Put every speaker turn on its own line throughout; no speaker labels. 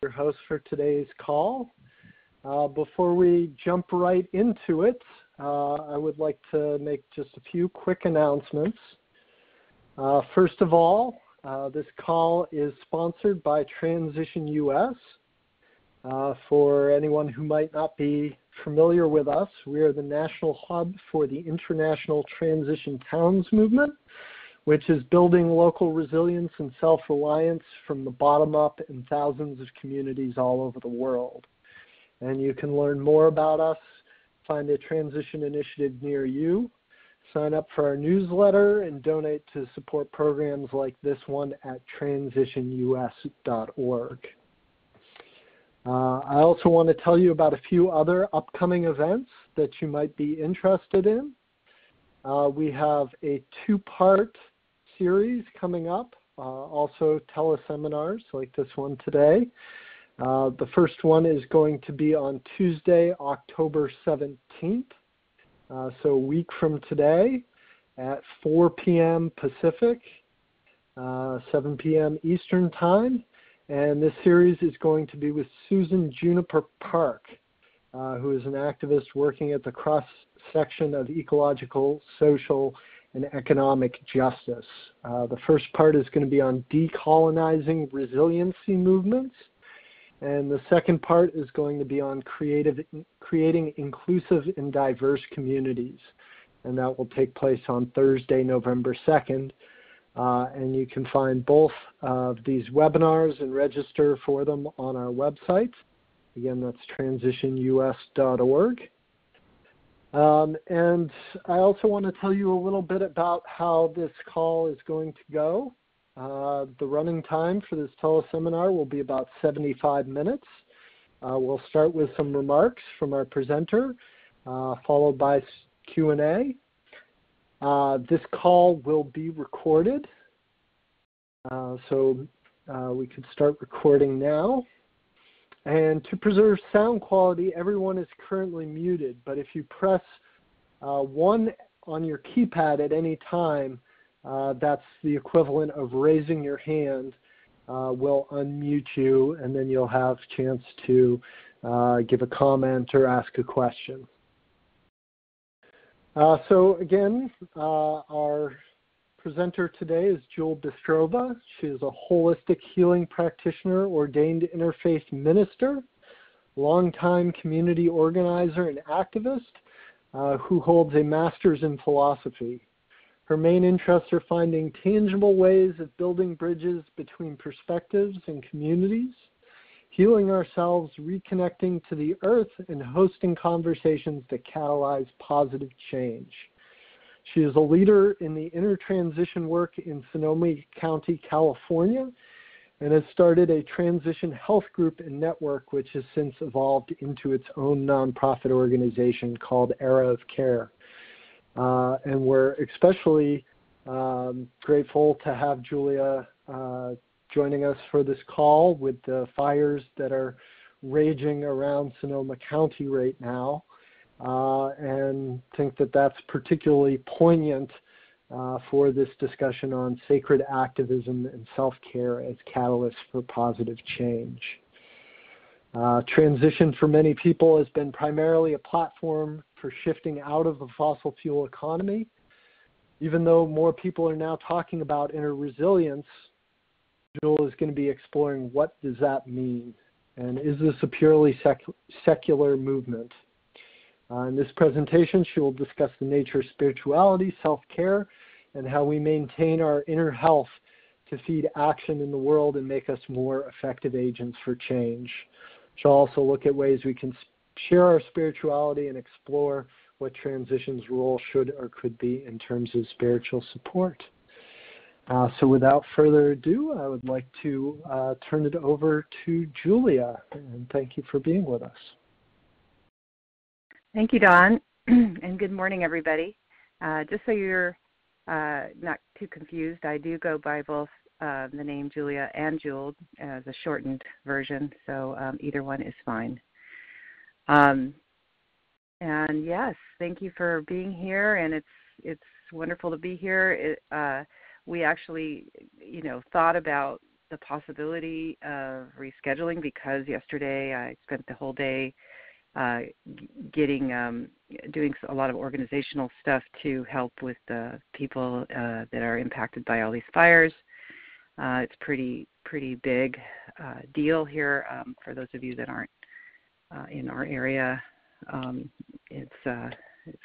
your host for today's call. Before we jump right into it, I would like to make just a few quick announcements. First of all, this call is sponsored by Transition US. For anyone who might not be familiar with us, we are the national hub for the International Transition Towns movement, which is building local resilience and self-reliance from the bottom up in thousands of communities all over the world. And you can learn more about us, find a transition initiative near you, sign up for our newsletter, and donate to support programs like this one at transitionus.org. I also want to tell you about a few other upcoming events that you might be interested in. We have a two-part series coming up, also teleseminars like this one today. The first one is going to be on Tuesday, October 17th, so a week from today at 4 p.m. Pacific, 7 p.m. Eastern Time. And this series is going to be with Susan Juniper Park, who is an activist working at the cross-section of ecological, social, and economic justice. The first part is going to be on decolonizing resiliency movements, and the second part is going to be on creating inclusive and diverse communities, and that will take place on Thursday, November 2nd. And you can find both of these webinars and register for them on our website. Again, that's transitionus.org. And I also want to tell you a little bit about how this call is going to go. The running time for this teleseminar will be about 75 minutes. We'll start with some remarks from our presenter, followed by Q&A. This call will be recorded, so we can start recording now. And to preserve sound quality, everyone is currently muted, but if you press 1 on your keypad at any time, that's the equivalent of raising your hand. We'll unmute you, and then you'll have a chance to give a comment or ask a question. So again, our presenter today is Jul Bystrova. She is a Holistic Healing Practitioner, Ordained Interfaith Minister, longtime community organizer and activist who holds a master's in philosophy. Her main interests are finding tangible ways of building bridges between perspectives and communities, healing ourselves, reconnecting to the earth, and hosting conversations that catalyze positive change. She is a leader in the inner transition work in Sonoma County, California, and has started a transition health group and network, which has since evolved into its own nonprofit organization called Era of Care. And we're especially grateful to have Julia joining us for this call with the fires that are raging around Sonoma County right now, and think that that's particularly poignant for this discussion on sacred activism and self-care as catalysts for positive change. Transition for many people has been primarily a platform for shifting out of the fossil fuel economy. Even though more people are now talking about inner resilience, Jul is going to be exploring what does that mean, and is this a purely secular movement? In this presentation, she will discuss the nature of spirituality, self-care, and how we maintain our inner health to feed action in the world and make us more effective agents for change. She'll also look at ways we can share our spirituality and explore what transition's role should or could be in terms of spiritual support. So without further ado, I would like to turn it over to Julia, and thank you for being with us.
Thank you, Don, and good morning, everybody. Just so you're not too confused, I do go by both the name Julia and Jul as a shortened version, so either one is fine. And yes, thank you for being here, and it's wonderful to be here. We actually, thought about the possibility of rescheduling because yesterday I spent the whole day doing a lot of organizational stuff to help with the people that are impacted by all these fires. It's pretty big deal here for those of you that aren't in our area. We're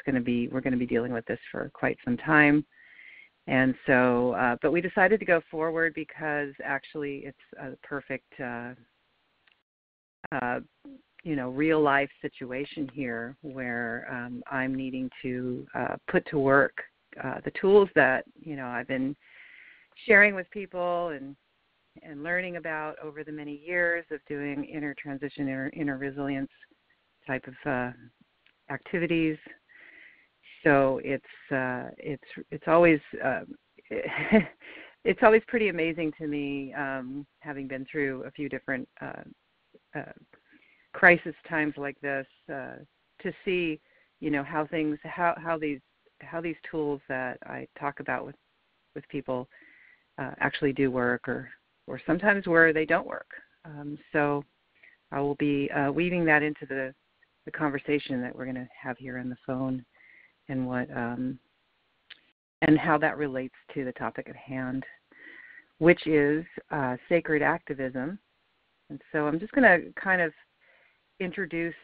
going to be dealing with this for quite some time. And so, but we decided to go forward because actually it's a perfect, real life situation here where I'm needing to put to work the tools that, I've been sharing with people and learning about over the many years of doing inner transition, inner resilience type of activities. So it's always it's always pretty amazing to me, having been through a few different crisis times like this, to see how these tools that I talk about with people actually do work, or sometimes where they don't work. So I will be weaving that into the conversation that we're going to have here on the phone, and what and how that relates to the topic at hand, which is sacred activism. And so I'm just going to kind of introduce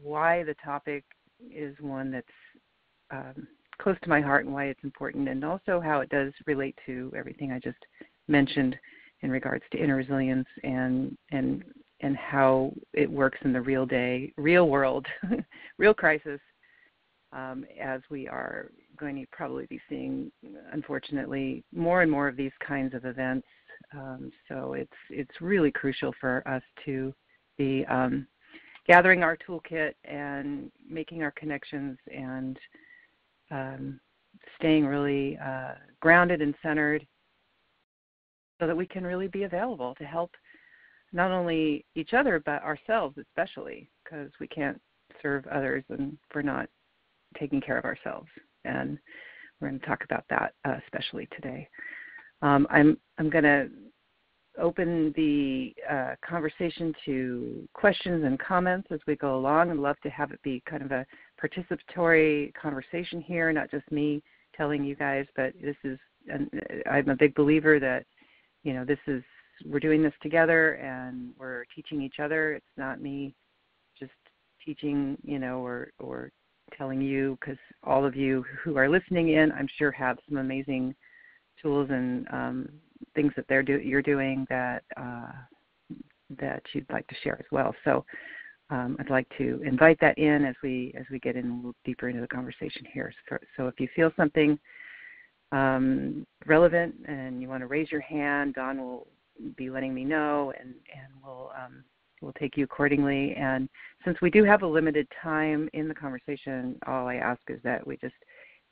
why the topic is one that's close to my heart and why it's important, and also how it does relate to everything I just mentioned in regards to inner resilience and how it works in the real world, real crisis, as we are going to probably be seeing, unfortunately, more and more of these kinds of events. So it's really crucial for us to be gathering our toolkit and making our connections and staying really grounded and centered, so that we can really be available to help not only each other but ourselves, especially, because we can't serve others and we're not taking care of ourselves. And we're going to talk about that especially today. I'm going to open the conversation to questions and comments as we go along. I'd love to have it be kind of a participatory conversation here, not just me telling you guys, but I'm a big believer that, we're doing this together and we're teaching each other. It's not me just teaching, or telling you, because all of you who are listening in, I'm sure, have some amazing tools and things that you're doing that you'd like to share as well. So I'd like to invite that in as we get in a little deeper into the conversation here. So if you feel something relevant and you want to raise your hand, Don will be letting me know, and we'll take you accordingly. And since we do have a limited time in the conversation, all I ask is that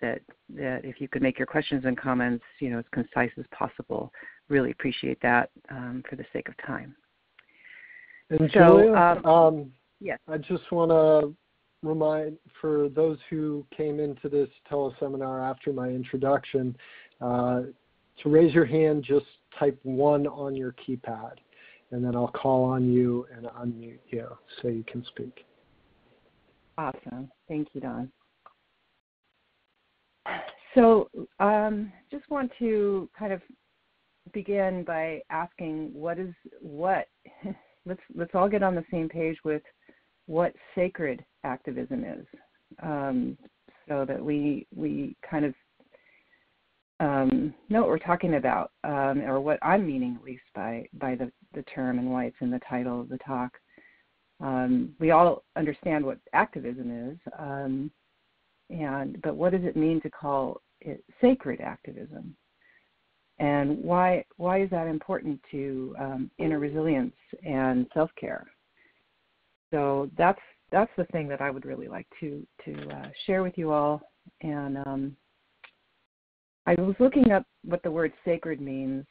that if you could make your questions and comments, as concise as possible. Really appreciate that for the sake of time.
And Julia,
yes.
I just want to remind, for those who came into this teleseminar after my introduction, to raise your hand, just type 1 on your keypad, and then I'll call on you and unmute you so you can speak.
Awesome. Thank you, Don. So just want to kind of begin by asking let's all get on the same page with what sacred activism is, so that we kind of know what we're talking about, or what I'm meaning, at least by the term and why it's in the title of the talk. We all understand what activism is, but what does it mean to call it sacred activism? And why is that important to inner resilience and self-care? So that's the thing that I would really like to share with you all. And I was looking up what the word sacred means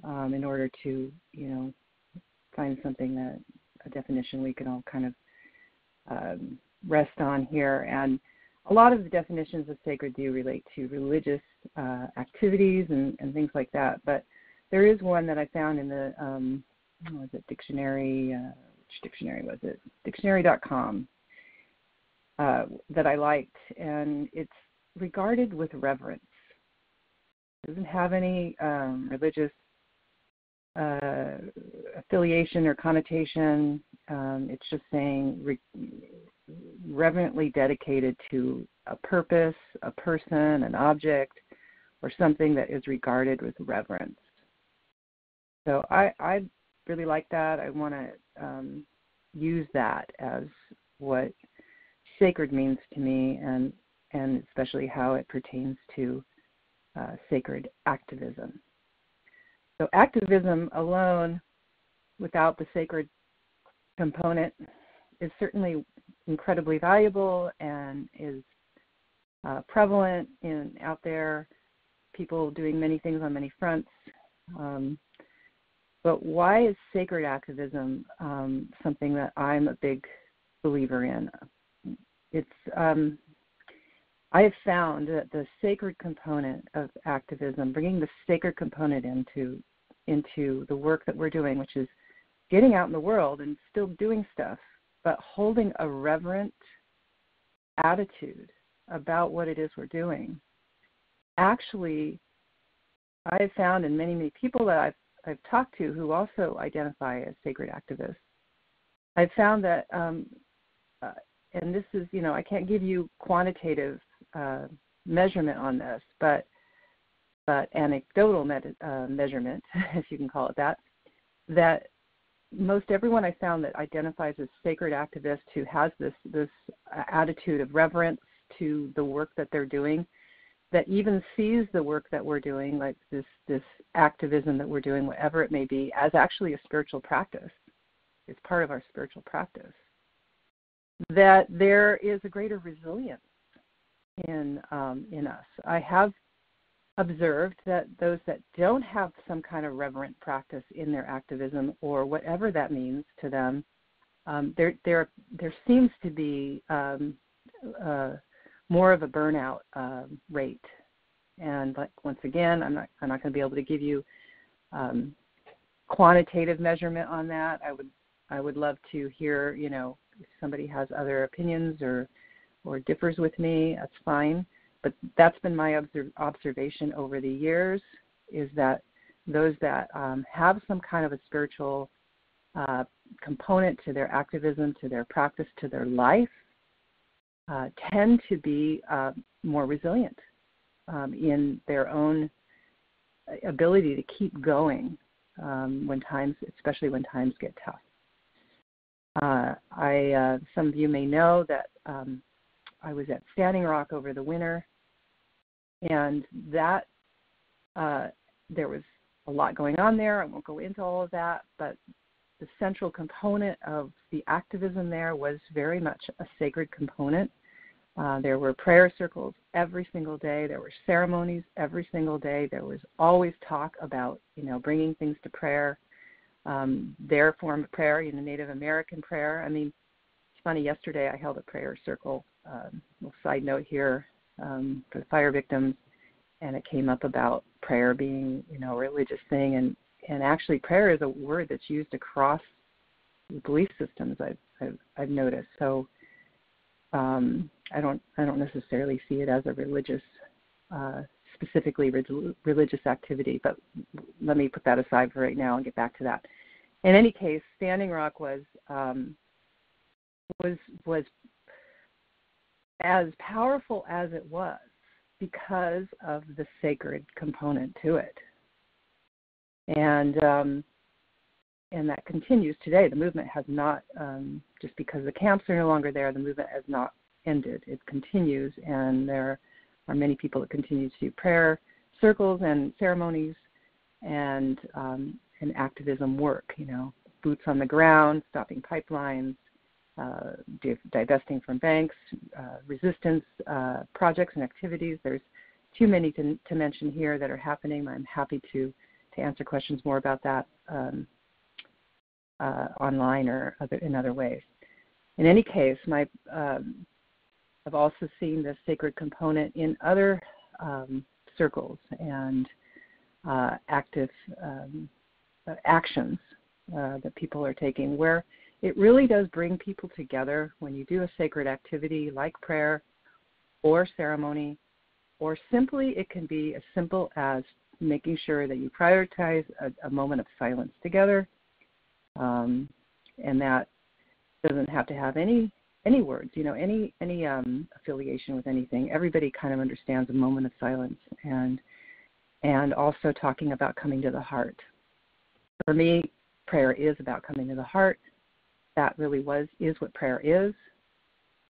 in order to, find something a definition we can all kind of rest on here. And a lot of the definitions of sacred do relate to religious activities and things like that. But there is one that I found in the what was it, dictionary? Which dictionary was it? Dictionary.com that I liked, and it's regarded with reverence. It doesn't have any religious affiliation or connotation. It's just saying reverently dedicated to a purpose, a person, an object, or something that is regarded with reverence. So I really like that. I want to use that as what sacred means to me, and especially how it pertains to sacred activism. So activism alone, without the sacred component, is certainly incredibly valuable and is prevalent out there, people doing many things on many fronts. But why is sacred activism something that I'm a big believer in? It's I have found that the sacred component of activism, bringing the sacred component into the work that we're doing, which is getting out in the world and still doing stuff, but holding a reverent attitude about what it is we're doing. Actually, I have found in many, many people that I've talked to who also identify as sacred activists, I've found that, and this is, I can't give you quantitative measurement on this, but anecdotal measurement, if you can call it that most everyone I found that identifies as sacred activist who has this attitude of reverence to the work that they're doing, that even sees the work that we're doing, like this activism that we're doing, whatever it may be, as actually a spiritual practice. It's part of our spiritual practice. That there is a greater resilience in us. I have observed that those that don't have some kind of reverent practice in their activism, or whatever that means to them, there seems to be more of a burnout rate. And once again, I'm not going to be able to give you quantitative measurement on that. I would love to hear, if somebody has other opinions or differs with me, that's fine. But that's been my observation over the years, is that those that have some kind of a spiritual component to their activism, to their practice, to their life, tend to be more resilient in their own ability to keep going especially when times get tough. Some of you may know that I was at Standing Rock over the winter, and that there was a lot going on there. I won't go into all of that, but the central component of the activism there was very much a sacred component. There were prayer circles every single day. There were ceremonies every single day. There was always talk about, bringing things to prayer, their form of prayer, Native American prayer. I mean, it's funny, yesterday I held a prayer circle, little side note here, for the fire victims, and it came up about prayer being, a religious thing, and actually prayer is a word that's used across belief systems, I've noticed. So I don't necessarily see it as a religious, specifically religious activity, but let me put that aside for right now and get back to that. In any case, Standing Rock was as powerful as it was because of the sacred component to it, and that continues today. The movement has not, just because the camps are no longer there, the movement has not ended. It continues, and there are many people that continue to do prayer circles and ceremonies and activism work, boots on the ground, stopping pipelines, divesting from banks, resistance projects and activities. There's too many to mention here that are happening. I'm happy to answer questions more about that online or in other ways. In any case, I've also seen the sacred component in other circles, and active actions that people are taking, where it really does bring people together when you do a sacred activity like prayer or ceremony, or simply it can be as simple as making sure that you prioritize a moment of silence together, and that doesn't have to have any words, any affiliation with anything. Everybody kind of understands a moment of silence, and also talking about coming to the heart. For me, prayer is about coming to the heart. That really is what prayer is.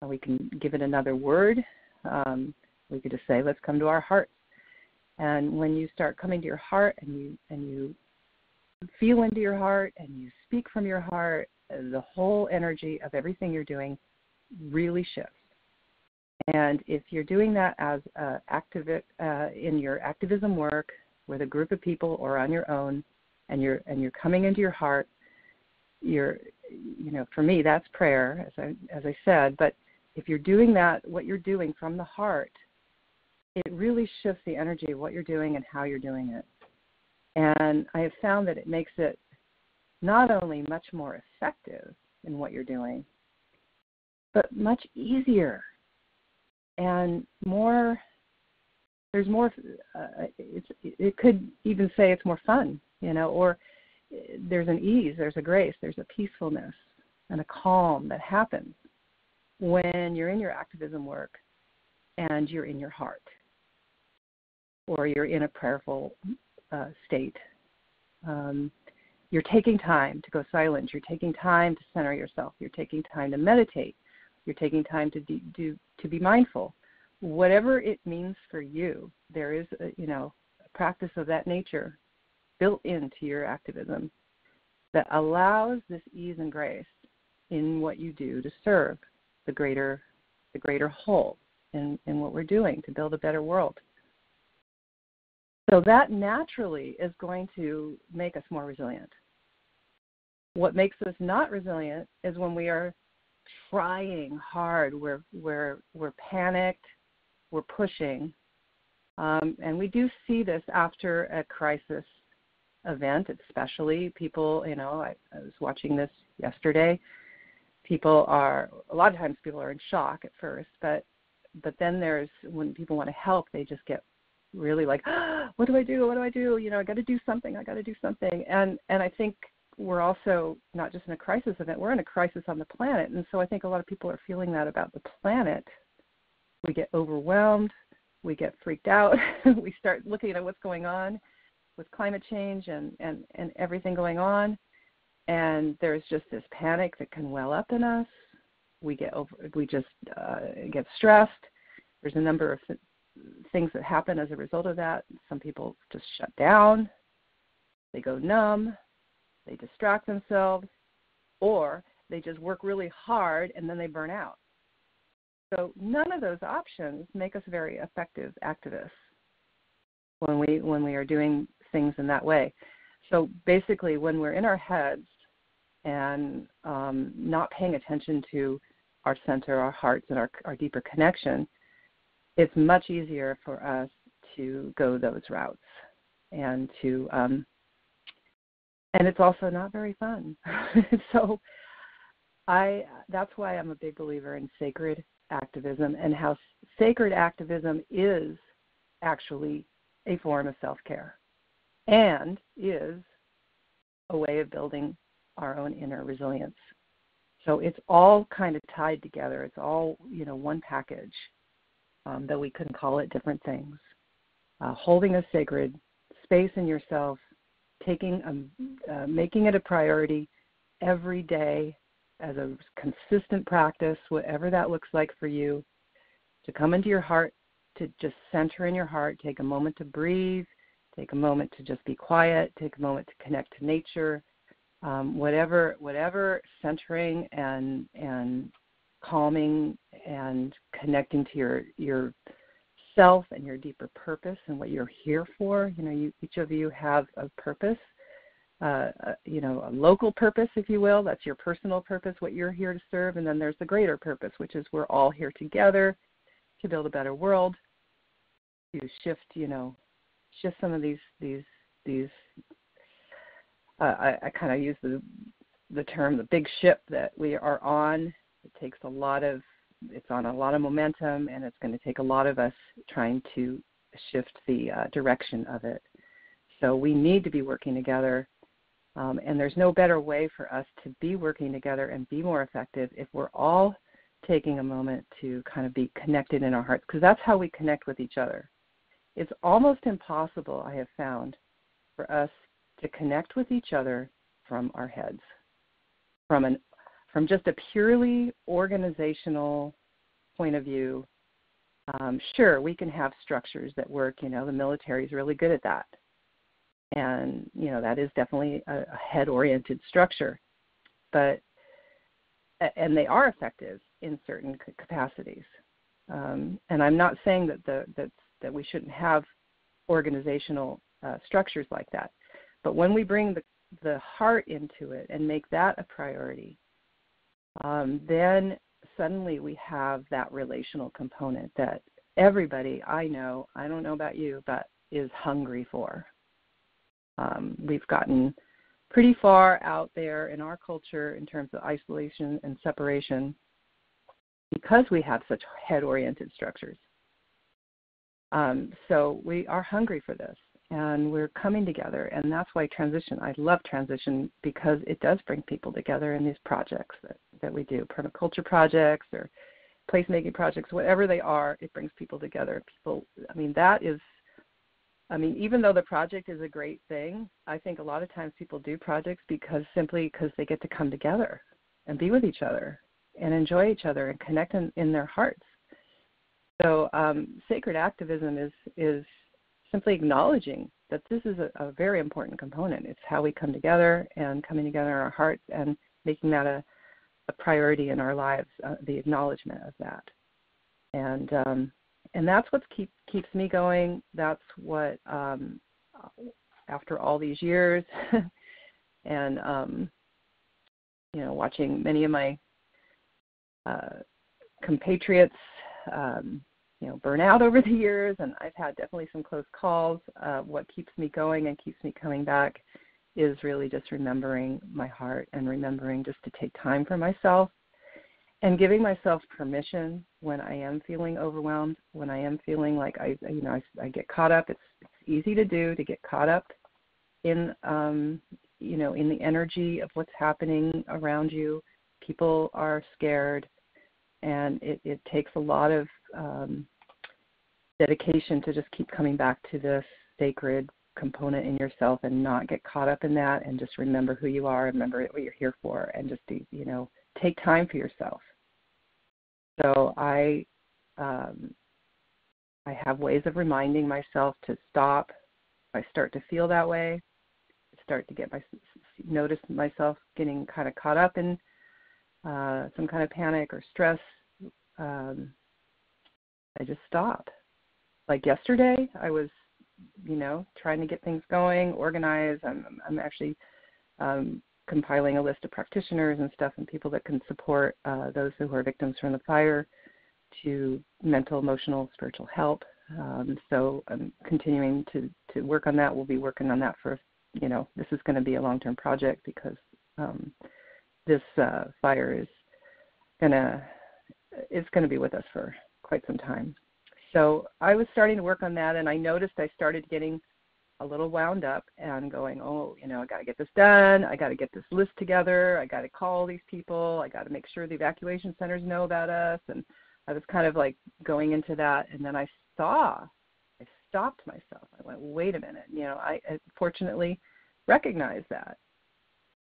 We can give it another word. We could just say, let's come to our hearts. And when you start coming to your heart and you feel into your heart and you speak from your heart, the whole energy of everything you're doing really shifts. And if you're doing that as in your activism work with a group of people or on your own, and you're coming into your heart, for me that's prayer, as I said. But if you're doing that, what you're doing from the heart, it really shifts the energy of what you're doing and how you're doing it. And I have found that it makes it not only much more effective in what you're doing, but much easier and more. There's more. It could even say it's more fun, or there's an ease, there's a grace, there's a peacefulness and a calm that happens when you're in your activism work and you're in your heart, or you're in a prayerful state. You're taking time to go silent. You're taking time to center yourself. You're taking time to meditate. You're taking time to be mindful. Whatever it means for you, there is a practice of that nature built into your activism that allows this ease and grace in what you do to serve the greater whole in what we're doing to build a better world. So that naturally is going to make us more resilient. What makes us not resilient is when we are trying hard, we're panicked, we're pushing, and we do see this after a crisis event, especially people. I was watching this yesterday. A lot of times people are in shock at first, but then when people want to help, they just get really like, what do I do? I got to do something. And I think we're also not just in a crisis event, we're in a crisis on the planet. And so I think a lot of people are feeling that about the planet. We get overwhelmed, we get freaked out, we start looking at what's going on with climate change and everything going on. And there's just this panic that can well up in us. We get stressed. There's a number of things that happen as a result of that. Some people just shut down, they go numb, they distract themselves, or they just work really hard and then they burn out. So none of those options make us very effective activists when we are doing things in that way. So basically, when we're in our heads and not paying attention to our center, our hearts, and our deeper connection, it's much easier for us to go those routes, and it's also not very fun. So that's why I'm a big believer in sacred activism, and how sacred activism is actually a form of self-care and is a way of building our own inner resilience. So it's all kind of tied together. It's all, one package, that we can call it different things. Holding a sacred space in yourself, making it a priority every day as a consistent practice, whatever that looks like for you, to come into your heart, to just center in your heart, take a moment to breathe, take a moment to just be quiet, take a moment to connect to nature, whatever centering and calming and connecting to your self and your deeper purpose and what you're here for. Each of you have a purpose, a local purpose, if you will. That's your personal purpose, what you're here to serve. And then there's the greater purpose, which is we're all here together to build a better world, to shift some of these I kind of use the term the big ship that we are on. It's on a lot of momentum, and it's going to take a lot of us trying to shift the direction of it. So we need to be working together, and there's no better way for us to be working together and be more effective if we're all taking a moment to kind of be connected in our hearts, because that's how we connect with each other. It's almost impossible, I have found, for us to connect with each other from our heads, from just a purely organizational point of view. Sure, we can have structures that work. The military is really good at that. And, that is definitely a head-oriented structure. And they are effective in certain capacities. And I'm not saying that we shouldn't have organizational structures like that. But when we bring the heart into it and make that a priority, then suddenly we have that relational component that everybody I don't know about you, but is hungry for. We've gotten pretty far out there in our culture in terms of isolation and separation because we have such head-oriented structures. So we are hungry for this, and we're coming together, and that's why I love transition, because it does bring people together in these projects that we do, permaculture projects or placemaking projects, whatever they are, it brings people together. Even though the project is a great thing, I think a lot of times people do projects because they get to come together and be with each other and enjoy each other and connect in their hearts. So sacred activism is simply acknowledging that this is a very important component. It's how we come together and coming together in our hearts and making that a priority in our lives, the acknowledgement of that. And that's what keeps me going. That's what, after all these years, and watching many of my compatriots, burn out over the years, and I've had definitely some close calls. What keeps me going and keeps me coming back is really just remembering my heart and remembering just to take time for myself and giving myself permission when I am feeling overwhelmed, when I am feeling like I get caught up. It's easy to get caught up in in the energy of what's happening around you. People are scared, and it takes a lot of dedication to just keep coming back to this sacred component in yourself and not get caught up in that, and just remember who you are, remember what you're here for, and just take time for yourself. So I have ways of reminding myself to stop. If I start to feel that way, notice myself getting kind of caught up in some kind of panic or stress, I just stop. Like yesterday, I was, trying to get things going, organize. I'm actually compiling a list of practitioners and stuff and people that can support those who are victims from the fire to mental, emotional, spiritual help. So I'm continuing to work on that. We'll be working on that for, this is going to be a long-term project because this fire is going to be with us for quite some time. So I was starting to work on that, and I noticed I started getting a little wound up and going, I got to get this done. I got to get this list together. I got to call these people. I got to make sure the evacuation centers know about us. And I was kind of like going into that, and then I stopped myself. I went, wait a minute. I fortunately recognized that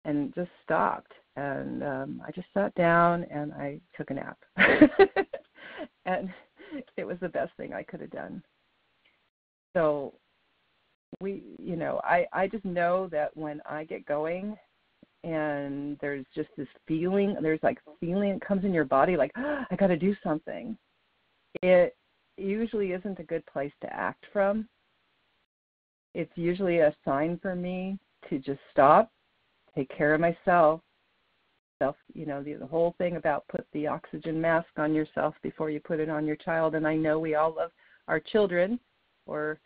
and just stopped. And I just sat down and I took a nap. And it was the best thing I could have done. So I just know that when I get going and there's just this feeling, that comes in your body like, I got to do something. It usually isn't a good place to act from. It's usually a sign for me to just stop, take care of myself. The whole thing about put the oxygen mask on yourself before you put it on your child. And I know we all love our children, or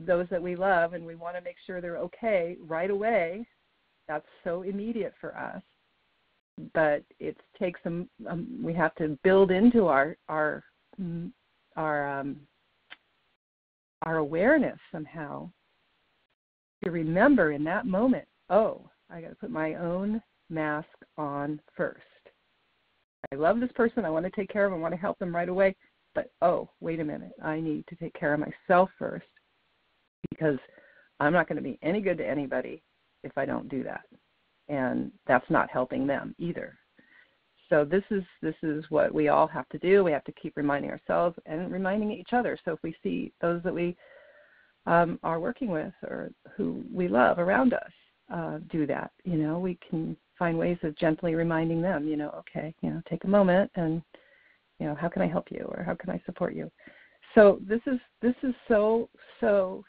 those that we love and we want to make sure they're okay right away. That's so immediate for us. But it takes we have to build into our awareness somehow to remember in that moment, oh, I got to put my own mask on first. I love this person. I want to take care of them. I want to help them right away. But, oh, wait a minute. I need to take care of myself first because I'm not going to be any good to anybody if I don't do that. And that's not helping them either. So this is what we all have to do. We have to keep reminding ourselves and reminding each other. So if we see those that we are working with or who we love around us do that, we can find ways of gently reminding them, okay, take a moment and, how can I help you or how can I support you? So this is so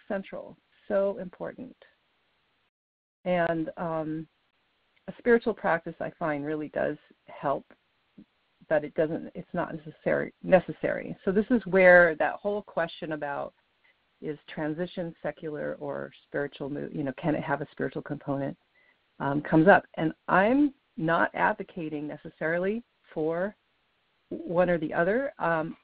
central, so important. And a spiritual practice, I find, really does help, but it's not necessary. So this is where that whole question about is transition secular or spiritual, can it have a spiritual component, comes up. And I'm not advocating necessarily for one or the other.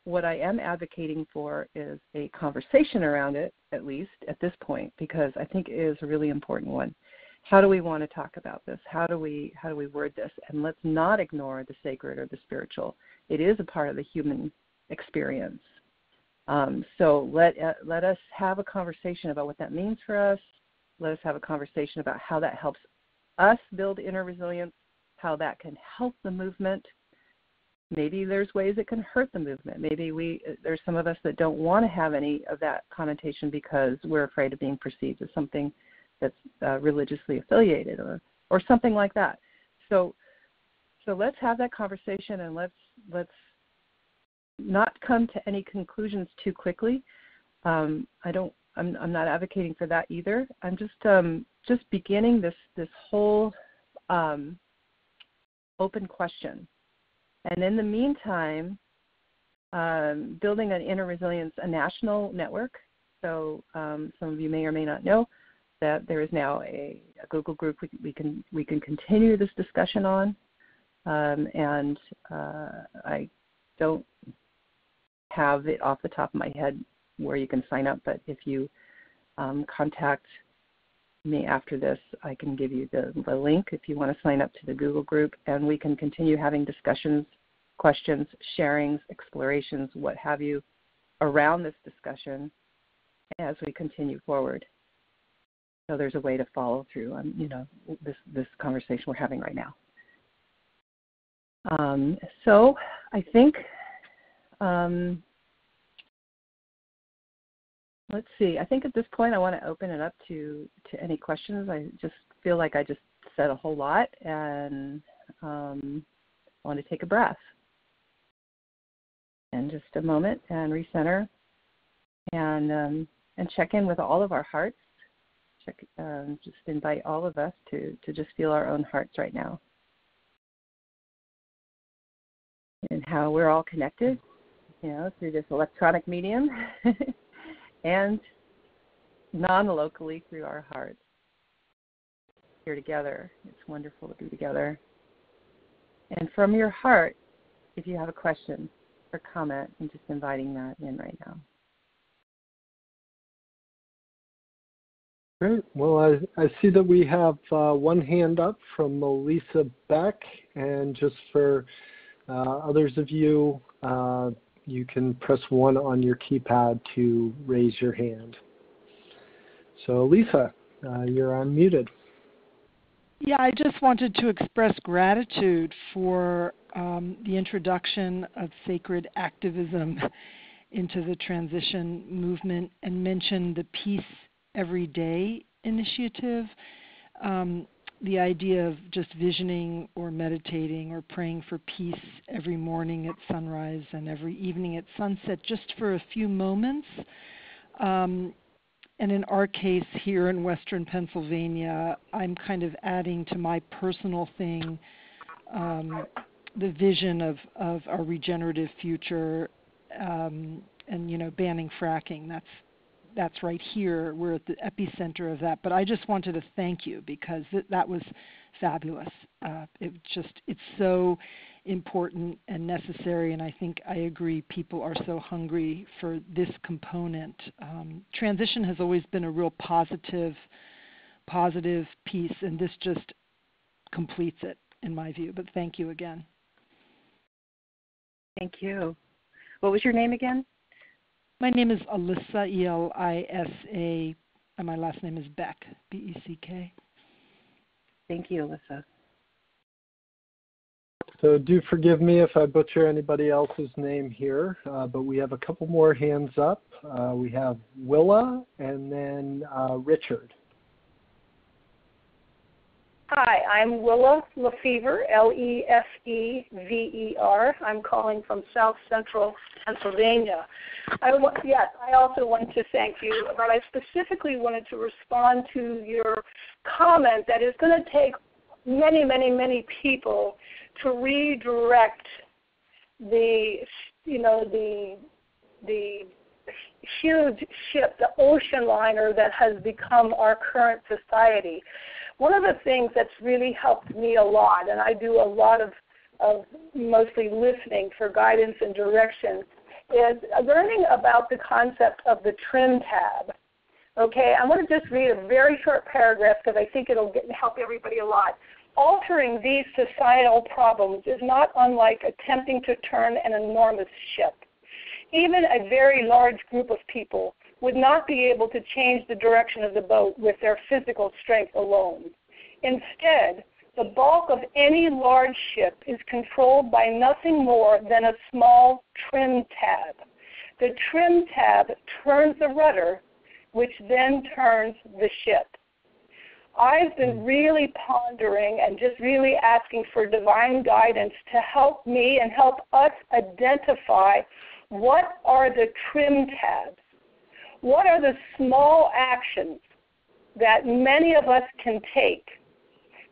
What I am advocating for is a conversation around it, at least at this point, because I think it is a really important one. How do we want to talk about this? How do we word this? And let's not ignore the sacred or the spiritual. It is a part of the human experience. So let us have a conversation about what that means for us. Let us have a conversation about how that helps us build inner resilience, how that can help the movement. Maybe there's ways it can hurt the movement. Maybe there's some of us that don't want to have any of that connotation because we're afraid of being perceived as something that's religiously affiliated or something like that. So let's have that conversation and let's not come to any conclusions too quickly. I'm not advocating for that either. I'm just beginning this whole open question. And in the meantime, building an inner resilience, a national network. So some of you may or may not know that there is now a Google group we can continue this discussion on. And I don't have it off the top of my head where you can sign up, but if you contact me after this, I can give you the link if you want to sign up to the Google group, and we can continue having discussions, questions, sharings, explorations, what have you, around this discussion as we continue forward. So there's a way to follow through on, this conversation we're having right now. So I think, let's see. I think at this point I want to open it up to any questions. I just feel like I just said a whole lot, and I want to take a breath and just a moment and recenter and check in with all of our hearts. Just invite all of us to just feel our own hearts right now and how we're all connected, through this electronic medium and non-locally through our hearts. Here together. It's wonderful to be together. And from your heart, if you have a question or comment, I'm just inviting that in right now.
Great. Well, I see that we have one hand up from Melissa Beck, and just for others of you, you can press 1 on your keypad to raise your hand. So, Lisa, you're unmuted.
Yeah, I just wanted to express gratitude for the introduction of sacred activism into the transition movement, and mention the Peace Every Day initiative. The idea of just visioning or meditating or praying for peace every morning at sunrise and every evening at sunset, just for a few moments. And in our case here in Western Pennsylvania, I'm kind of adding to my personal thing the vision of our regenerative future, and banning fracking. that's right here. We're at the epicenter of that. But I just wanted to thank you because that was fabulous. It's so important and necessary, and I think I agree people are so hungry for this component. Transition has always been a real positive piece, and this just completes it in my view. But thank you again.
Thank you. What was your name again?
My name is Elissa, Elisa, and my last name is Beck, Beck.
Thank you, Elissa.
So do forgive me if I butcher anybody else's name here, but we have a couple more hands up. We have Willa and then Richard.
Hi, I'm Willa Lefevre, Lefever. I'm calling from South Central Pennsylvania. I also want to thank you, but I specifically wanted to respond to your comment that it's going to take many, many, many people to redirect the huge ship, the ocean liner that has become our current society. One of the things that's really helped me a lot, and I do a lot of mostly listening for guidance and direction, is learning about the concept of the trim tab. Okay, I want to just read a very short paragraph because I think it'll help everybody a lot. Altering these societal problems is not unlike attempting to turn an enormous ship. Even a very large group of people would not be able to change the direction of the boat with their physical strength alone. Instead, the bulk of any large ship is controlled by nothing more than a small trim tab. The trim tab turns the rudder, which then turns the ship. I've been really pondering and just really asking for divine guidance to help me and help us identify what are the trim tabs. What are the small actions that many of us can take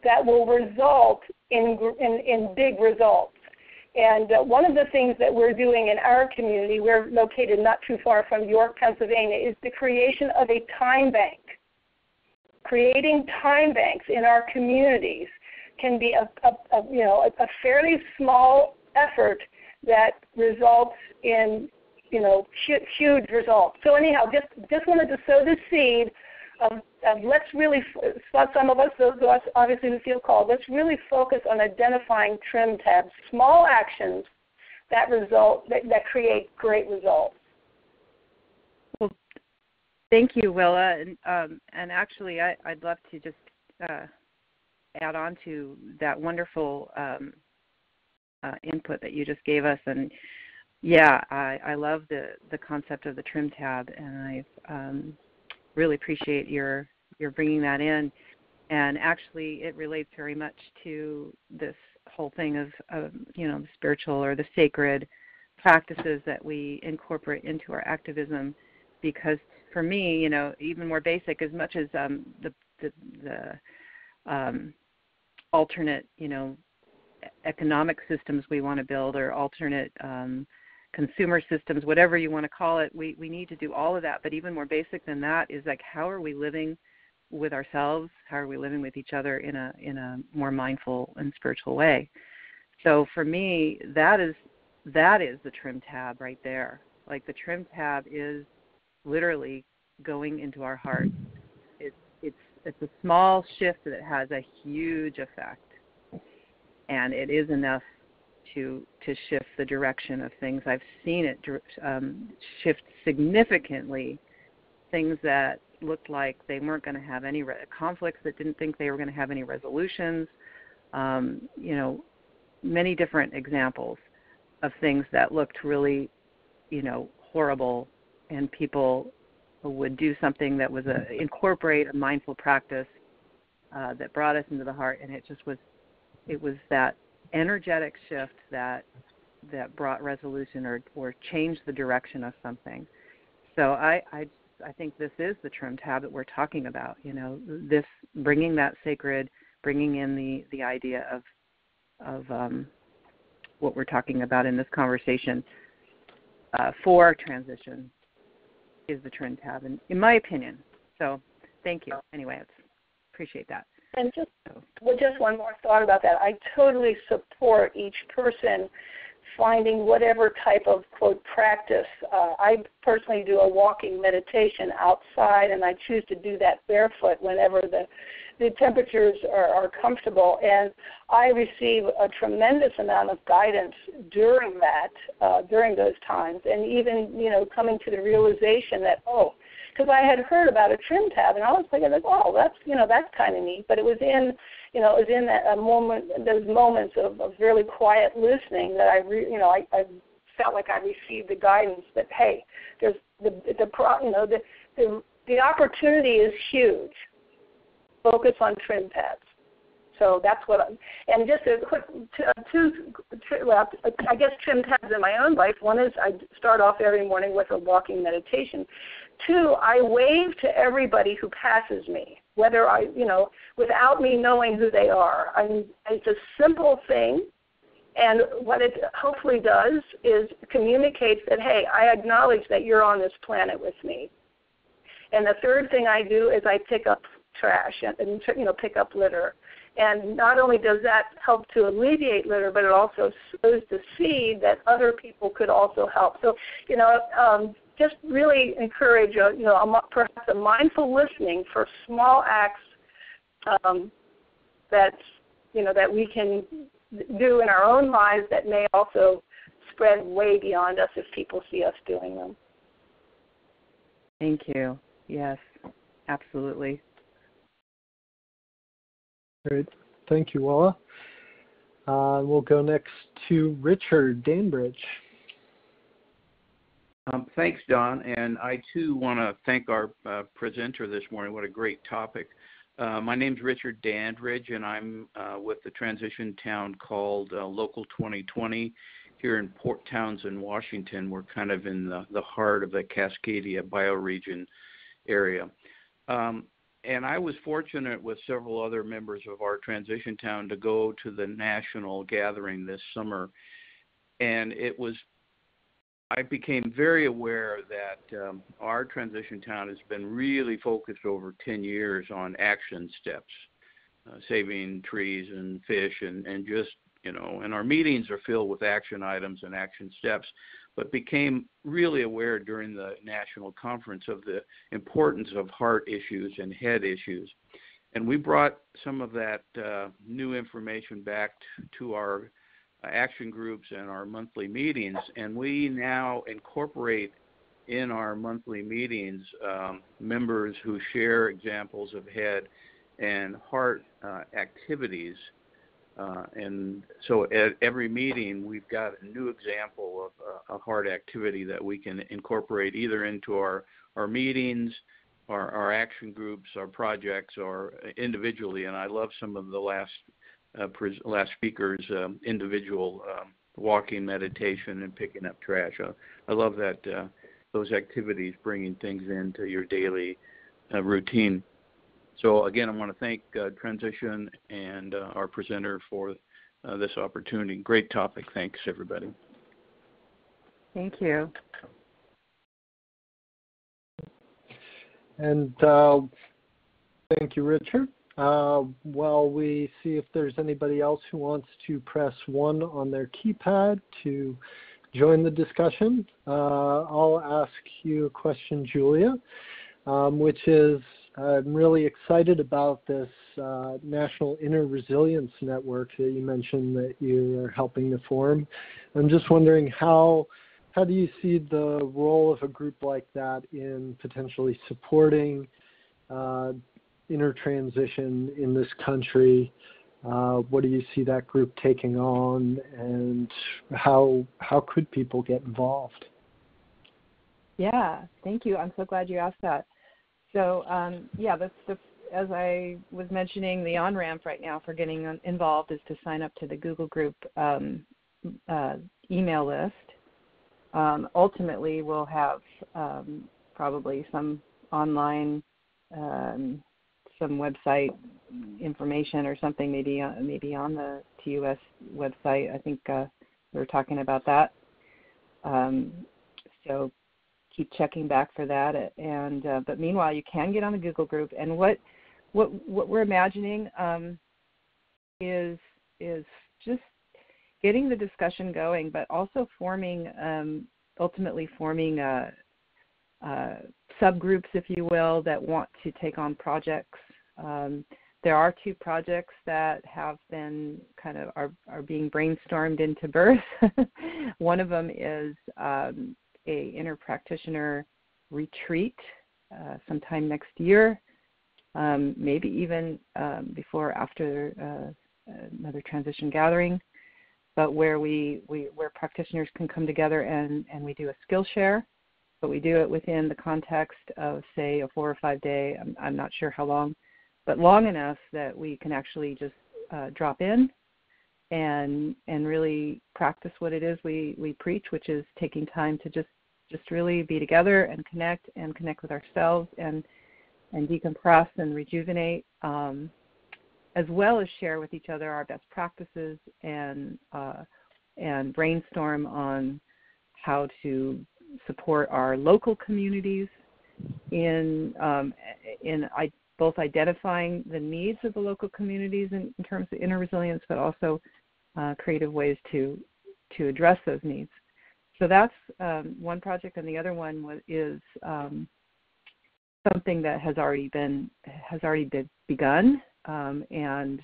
that will result in big results? And one of the things that we're doing in our community, we're located not too far from York, Pennsylvania, is the creation of a time bank. Creating time banks in our communities can be a fairly small effort that results in huge results. So anyhow, just wanted to sow the seed of let's really, some of us, those of us obviously who feel called, let's really focus on identifying trim tabs, small actions that create great results.
Well, thank you, Willa. And actually, I'd love to just add on to that wonderful input that you just gave us. And yeah, I love the concept of the trim tab, and I really appreciate your bringing that in. And actually, it relates very much to this whole thing of the spiritual or the sacred practices that we incorporate into our activism. Because for me, even more basic, as much as the alternate, economic systems we want to build, or alternate consumer systems, whatever you want to call it, we need to do all of that. But even more basic than that is like, how are we living with ourselves? How are we living with each other in a more mindful and spiritual way? So for me, that is the trim tab right there. Like, the trim tab is literally going into our heart. It's a small shift that has a huge effect, and it is enough to shift the direction of things. I've seen it shift significantly things that looked like they weren't going to have any conflicts, that didn't think they were going to have any resolutions. Many different examples of things that looked really, horrible, and people would do something that was incorporate a mindful practice that brought us into the heart, and it was that energetic shift that brought resolution or changed the direction of something. So I think this is the trim tab that we're talking about. This bringing that sacred, bringing in the idea of what we're talking about in this conversation for transition. is the trim tab, in my opinion. So thank you. Anyway, appreciate that.
And just one more thought about that. I totally support each person finding whatever type of, quote, practice. I personally do a walking meditation outside, and I choose to do that barefoot whenever the temperatures are comfortable. And I receive a tremendous amount of guidance during those times, and even, coming to the realization that, because I had heard about a trim tab, and I was thinking, that's kind of neat. But it was in, that moment, those moments of really quiet listening that I felt like I received the guidance that, hey, there's the opportunity is huge. Focus on trim tabs. So that's what and just a quick I guess trim tabs in my own life. One is I start off every morning with a walking meditation. 2, I wave to everybody who passes me, whether without me knowing who they are. It's a simple thing, and what it hopefully does is communicates that, hey, I acknowledge that you're on this planet with me. And the third thing I do is I pick up trash and pick up litter. And not only does that help to alleviate litter, but it also sows the seed that other people could also help. So, just really encourage, perhaps a mindful listening for small acts that we can do in our own lives that may also spread way beyond us if people see us doing them.
Thank you. Yes, absolutely.
Great. Thank you, Walla. We'll go next to Richard Danbridge.
Thanks, Don. And I, too, want to thank our presenter this morning. What a great topic. My name's Richard Dandridge, and I'm with the transition town called Local 2020 here in Port Townsend, Washington. We're kind of in the heart of the Cascadia bioregion area. And I was fortunate with several other members of our transition town to go to the national gathering this summer. And I became very aware that our transition town has been really focused over 10 years on action steps, saving trees and fish and just, and our meetings are filled with action items and action steps, but became really aware during the national conference of the importance of heart issues and head issues. And we brought some of that new information back to our action groups and our monthly meetings, and we now incorporate in our monthly meetings members who share examples of head and heart activities. And so at every meeting, we've got a new example of a heart activity that we can incorporate either into our meetings, our action groups, our projects, or individually. And I love some of the last speakers' individual walking meditation and picking up trash. I love that those activities bringing things into your daily routine. So again, I want to thank Transition and our presenter for this opportunity. Great topic. Thanks, everybody.
Thank you.
And thank you, Richard. While we see if there's anybody else who wants to press 1 on their keypad to join the discussion, I'll ask you a question, Julia, which is, I'm really excited about this National Inner Resilience Network that you mentioned that you are helping to form. I'm just wondering how do you see the role of a group like that in potentially supporting inner transition in this country? What do you see that group taking on, and how could people get involved?
Yeah, thank you. I'm so glad you asked that. So, as I was mentioning, the on-ramp right now for getting involved is to sign up to the Google group email list. Ultimately, we'll have probably some online, some website information or something, maybe on the TUS website. I think we were talking about that. So keep checking back for that. And but meanwhile, you can get on the Google group. And what we're imagining is just getting the discussion going, but also ultimately forming subgroups, if you will, that want to take on projects. There are 2 projects that have been are being brainstormed into birth. One of them is a inner practitioner retreat sometime next year, maybe even before or after another transition gathering, but where where practitioners can come together and we do a skill share, but we do it within the context of, say, a 4 or 5 day, I'm not sure how long, but long enough that we can actually just drop in and really practice what it is we preach, which is taking time to just really be together and connect with ourselves and decompress and rejuvenate, as well as share with each other our best practices and brainstorm on how to support our local communities in both identifying the needs of the local communities in terms of inner resilience, but also creative ways to address those needs. So that's one project, and the other one is something that has already been begun, and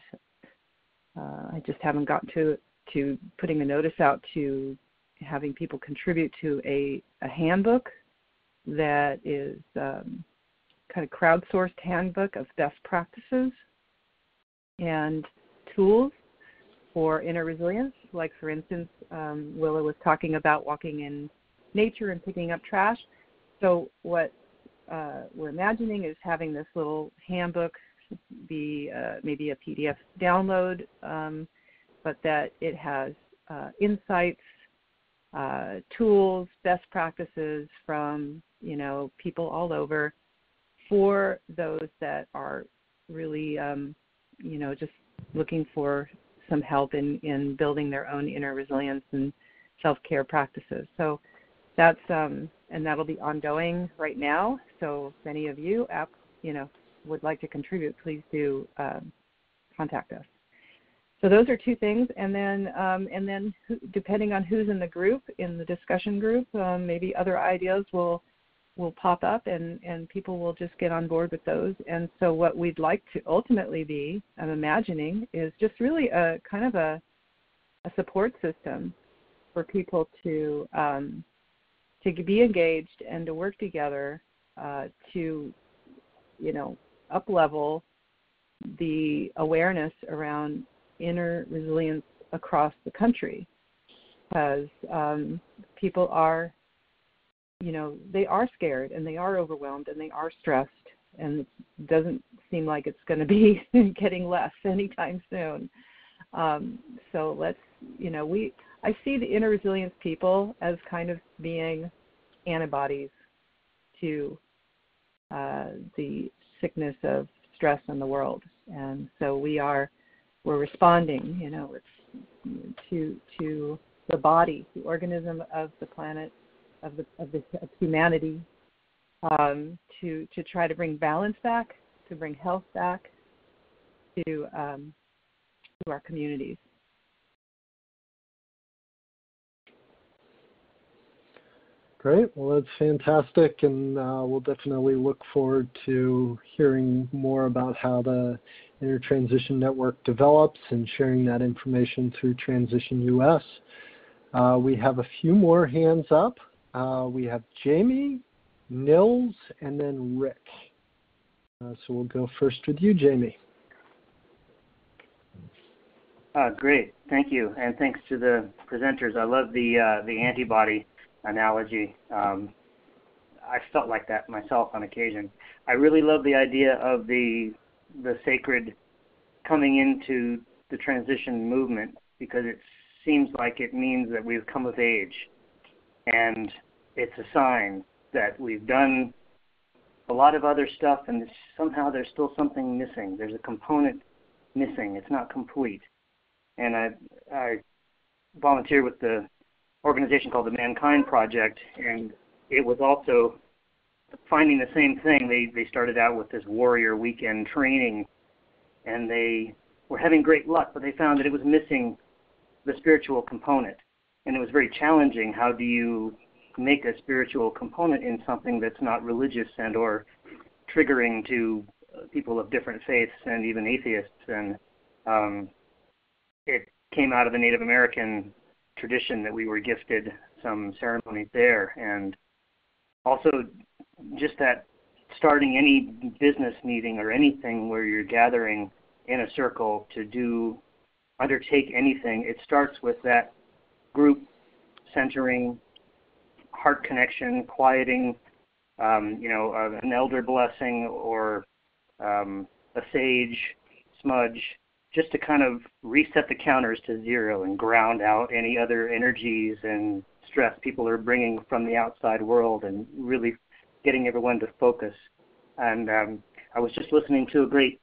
I just haven't gotten to putting a notice out to having people contribute to a handbook that is kind of crowdsourced handbook of best practices and tools for inner resilience. Like, for instance, Willa was talking about walking in nature and picking up trash. So what we're imagining is having this little handbook be maybe a PDF download, but that it has insights, tools, best practices from people all over for those that are really just looking for some help in building their own inner resilience and self-care practices. So that's and that'll be ongoing right now. So if any of you would like to contribute, please do contact us. So those are 2 things, and then depending on who's in the group, in the discussion group, maybe other ideas will pop up, and people will just get on board with those. And so what we'd like to ultimately be, I'm imagining, is just really a kind of a support system for people to be engaged and to work together to up-level the awareness around inner resilience across the country, because people are, they are scared and they are overwhelmed and they are stressed, and it doesn't seem like it's going to be getting less anytime soon. So let's, I see the inner resilience people as kind of being antibodies to the sickness of stress in the world, and so we're responding, to the body, the organism of the planet, of humanity, to try to bring balance back, to bring health back to our communities.
Great. Well, that's fantastic, and we'll definitely look forward to hearing more about how the Intertransition Network develops and sharing that information through Transition US. We have a few more hands up. We have Jamie, Nils, and then Rick. So we'll go first with you, Jamie.
Great. Thank you, and thanks to the presenters. I love the antibody analogy. I felt like that myself on occasion. I really love the idea of the sacred coming into the transition movement, because it seems like it means that we've come of age, and it's a sign that we've done a lot of other stuff, and somehow there's still something missing. There's a component missing. It's not complete. And I volunteer with the organization called the Mankind Project, and it was also finding the same thing. They started out with this warrior weekend training, and they were having great luck, but they found that it was missing the spiritual component. And it was very challenging. How do you make a spiritual component in something that's not religious and or triggering to people of different faiths and even atheists? And it came out of the Native American tradition that we were gifted some ceremonies there. And also just that starting any business meeting or anything where you're gathering in a circle to undertake anything, it starts with that group centering, heart connection, quieting, an elder blessing or a sage smudge, just to kind of reset the counters to zero and ground out any other energies and stress people are bringing from the outside world, and really getting everyone to focus. And I was just listening to a great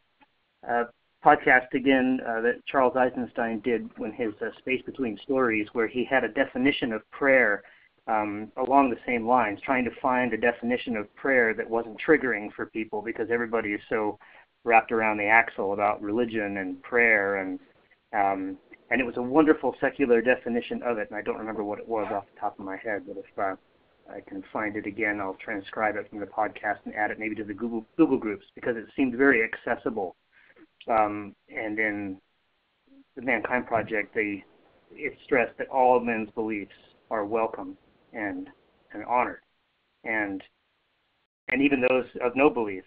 podcast again that Charles Eisenstein did when his Space Between Stories, where he had a definition of prayer along the same lines, trying to find a definition of prayer that wasn't triggering for people, because everybody is so wrapped around the axle about religion and prayer, and it was a wonderful secular definition of it, and I don't remember what it was off the top of my head, but if I can find it again, I'll transcribe it from the podcast and add it maybe to the Google groups, because it seemed very accessible. And in the Mankind Project, it stressed that all men's beliefs are welcome and honored, and even those of no belief.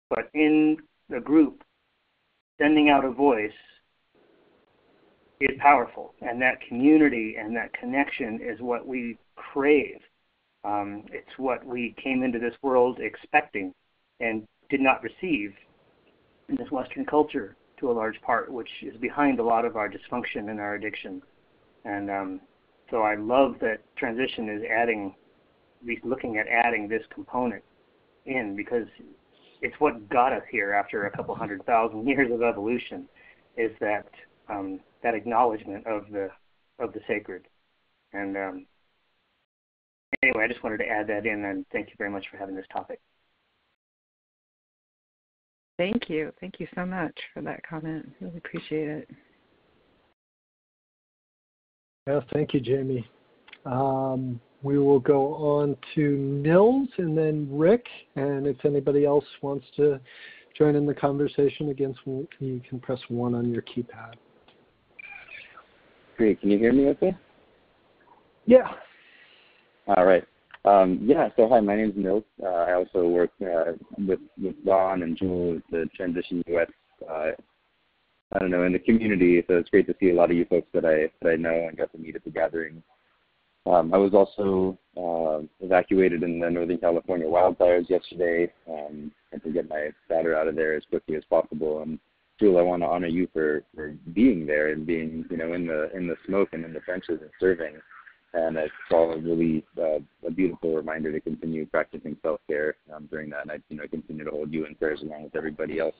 But in the group, sending out a voice is powerful, and that community and that connection is what we crave. It's what we came into this world expecting and did not receive in this Western culture to a large part, which is behind a lot of our dysfunction and our addiction. And so I love that transition is looking at adding this component in, because it's what got us here after a couple 100,000 years of evolution, is that that acknowledgement of the sacred. And anyway, I just wanted to add that in, and thank you very much for having this topic.
Thank you. Thank you so much for that comment. Really appreciate it.
Yeah, thank you, Jamie. We will go on to Nils and then Rick, and if anybody else wants to join in the conversation, again, you can press 1 on your keypad.
Great. Can you hear me okay?
Yeah.
All right. So hi, my name is Nils. I also work with Don and Jul, the Transition US, in the community. So it's great to see a lot of you folks that I know and got to meet at the gathering. I was also evacuated in the Northern California wildfires yesterday, and to get my batter out of there as quickly as possible. And Jul, I want to honor you for being there and being, in the smoke and in the trenches and serving. And it's all a really a beautiful reminder to continue practicing self-care during that. And I continue to hold you in prayers along with everybody else.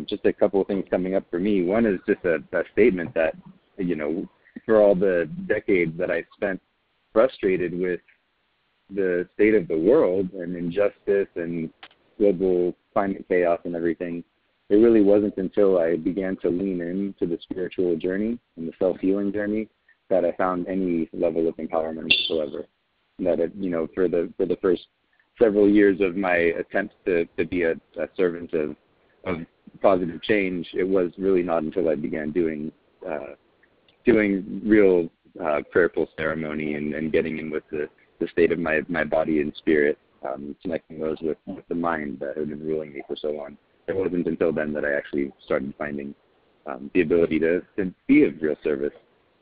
Just a couple of things coming up for me. One is just a statement that, for all the decades that I spent frustrated with the state of the world and injustice and global climate chaos and everything, it really wasn't until I began to lean into the spiritual journey and the self-healing journey that I found any level of empowerment whatsoever. That for the first several years of my attempts to be a servant of positive change, it was really not until I began doing real prayerful ceremony and getting in with the state of my body and spirit, connecting those with the mind that had been ruling me for so long. It wasn't until then that I actually started finding the ability to be of real service.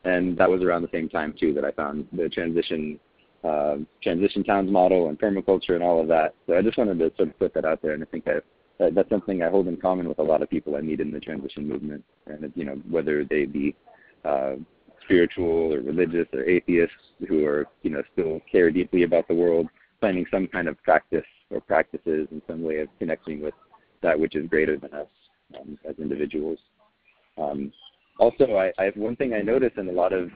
And that was around the same time, too, that I found the transition towns model and permaculture and all of that. So I just wanted to sort of put that out there, and I think that's something I hold in common with a lot of people I meet in the transition movement. And, whether they be spiritual or religious or atheists who are, still care deeply about the world, finding some kind of practice or practices and some way of connecting with that which is greater than us as individuals. Also, I have one thing I notice in a lot of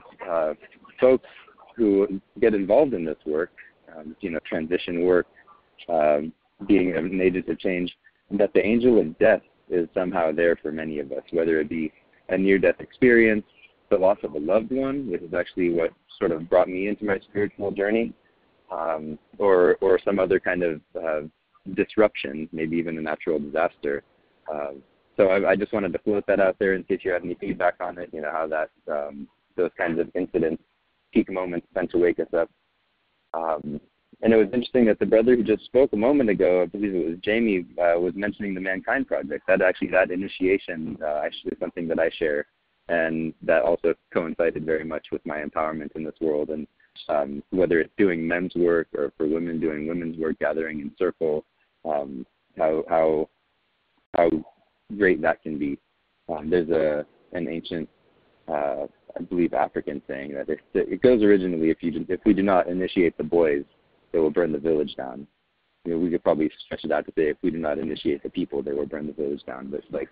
folks who get involved in this work, transition work, being an agent of change, that the angel of death is somehow there for many of us, whether it be a near-death experience, the loss of a loved one, which is actually what sort of brought me into my spiritual journey, or some other kind of disruption, maybe even a natural disaster. So I just wanted to float that out there and see if you had any feedback on it, how that those kinds of incidents, peak moments, tend to wake us up. And it was interesting that the brother who just spoke a moment ago, I believe it was Jamie, was mentioning the Mankind Project. That initiation actually is something that I share, and that also coincided very much with my empowerment in this world. And whether it's doing men's work or for women doing women's work, gathering in circle, how great that can be. There's an ancient, I believe, African saying that it goes originally, if we do not initiate the boys, they will burn the village down. We could probably stretch it out to say, if we do not initiate the people, they will burn the village down. But it's like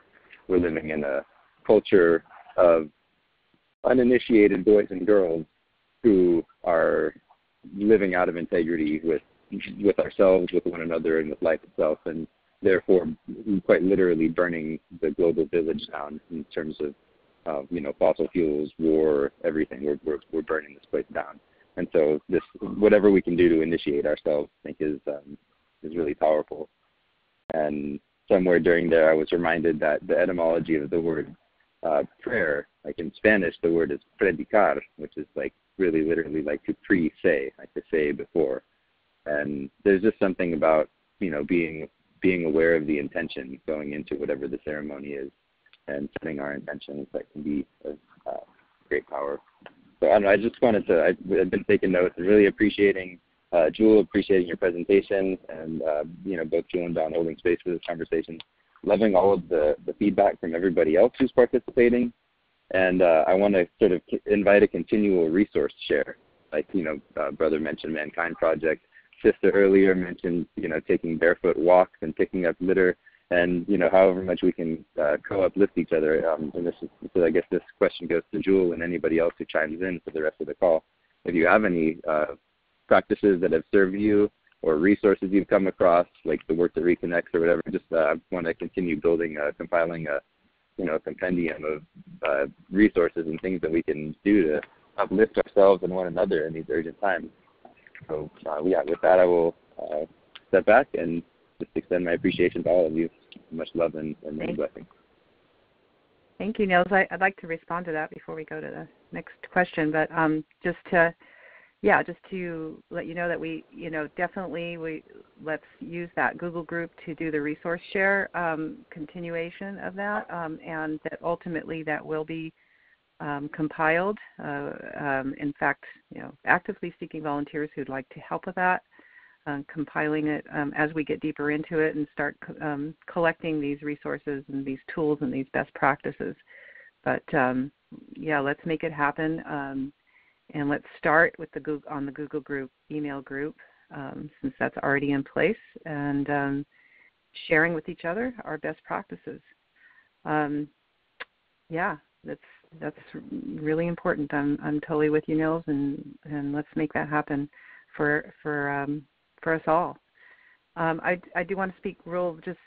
we're living in a culture of uninitiated boys and girls who are living out of integrity with ourselves, with one another, and with life itself, and therefore quite literally burning the global village down in terms of fossil fuels, war, everything. We're burning this place down. And so this, whatever we can do to initiate ourselves, I think is really powerful. And somewhere during there, I was reminded that the etymology of the word prayer, like in Spanish, the word is predicar, which is like really literally like to pre-say, like to say before. And there's just something about, being aware of the intention going into whatever the ceremony is and setting our intentions that can be of great power. So I don't know, I just wanted to, I've been taking notes and really appreciating, Jul, appreciating your presentation, and, both Jul and Don holding space for this conversation. Loving all of the feedback from everybody else who's participating. And I want to sort of invite a continual resource share. Like, brother mentioned Mankind Project. Sister earlier mentioned, taking barefoot walks and picking up litter. And, however much we can co-uplift each other. And so I guess this question goes to Jul and anybody else who chimes in for the rest of the call. If you have any practices that have served you or resources you've come across, like the work that reconnects or whatever, just want to continue building, compiling a compendium of resources and things that we can do to uplift ourselves and one another in these urgent times. So, with that, I will step back and just extend my appreciation to all of you. Much love and many blessings.
Thank you, Nils. I'd like to respond to that before we go to the next question, but just to let you know that we, definitely let's use that Google group to do the resource share continuation of that, and that ultimately that will be compiled. In fact, actively seeking volunteers who'd like to help with that. Compiling it as we get deeper into it and start collecting these resources and these tools and these best practices. But let's make it happen, and let's start with the Google group, email group, since that's already in place, and sharing with each other our best practices. That's really important. I'm totally with you, Nils, and let's make that happen for us all. I do want to speak just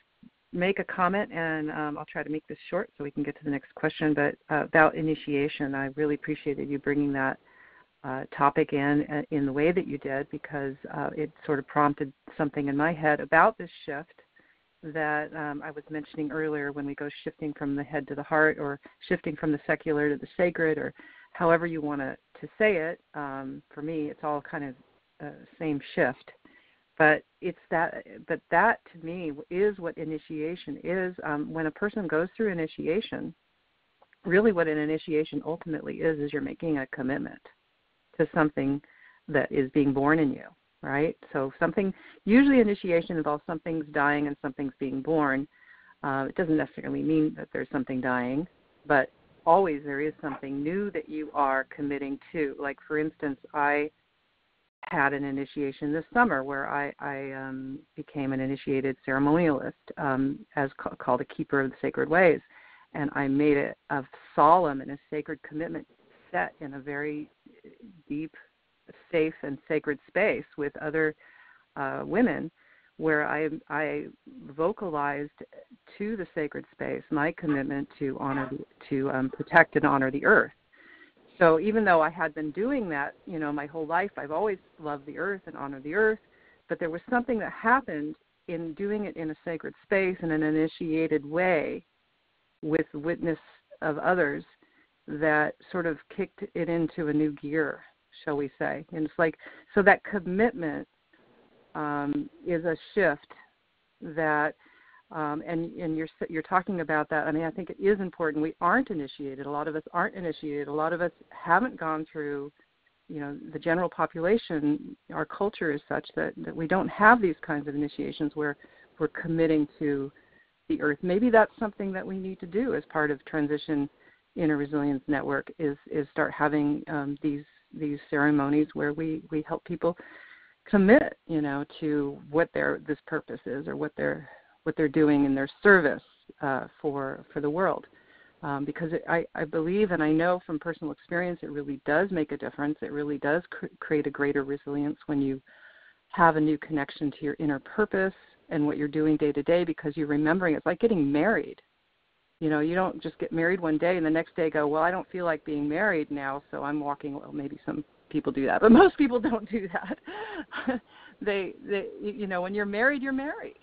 make a comment, and I'll try to make this short so we can get to the next question, but about initiation. I really appreciated you bringing that topic in the way that you did, because it sort of prompted something in my head about this shift that I was mentioning earlier, when we go shifting from the head to the heart, or shifting from the secular to the sacred, or however you want to say it. For me, it's all kind of same shift. But that to me is what initiation is. When a person goes through initiation, really what an initiation ultimately is you're making a commitment to something that is being born in you, right? So usually initiation involves something's dying and something's being born. It doesn't necessarily mean that there's something dying, but always there is something new that you are committing to. Like, for instance, I had an initiation this summer where I became an initiated ceremonialist, called a keeper of the sacred ways, and I made it a solemn and a sacred commitment set in a very deep safe and sacred space with other women, where I vocalized to the sacred space my commitment to protect and honor the earth. So even though I had been doing that, my whole life, I've always loved the earth and honored the earth, but there was something that happened in doing it in a sacred space in an initiated way with witness of others that sort of kicked it into a new gear, shall we say. And it's like, so that commitment is a shift that, and you're talking about that. I mean, I think it is important. We aren't initiated. A lot of us aren't initiated. A lot of us haven't gone through, the general population. Our culture is such that we don't have these kinds of initiations where we're committing to the earth. Maybe that's something that we need to do as part of Transition Inner Resilience Network is start having these ceremonies where we help people commit, to what this purpose is, or what they're doing in their service for the world. Because I believe, and I know from personal experience, it really does make a difference. It really does create a greater resilience when you have a new connection to your inner purpose and what you're doing day to day, because you're remembering. It's like getting married. You don't just get married one day and the next day go, well, I don't feel like being married now, so I'm walking. Well, maybe some people do that, but most people don't do that. they when you're married, you're married.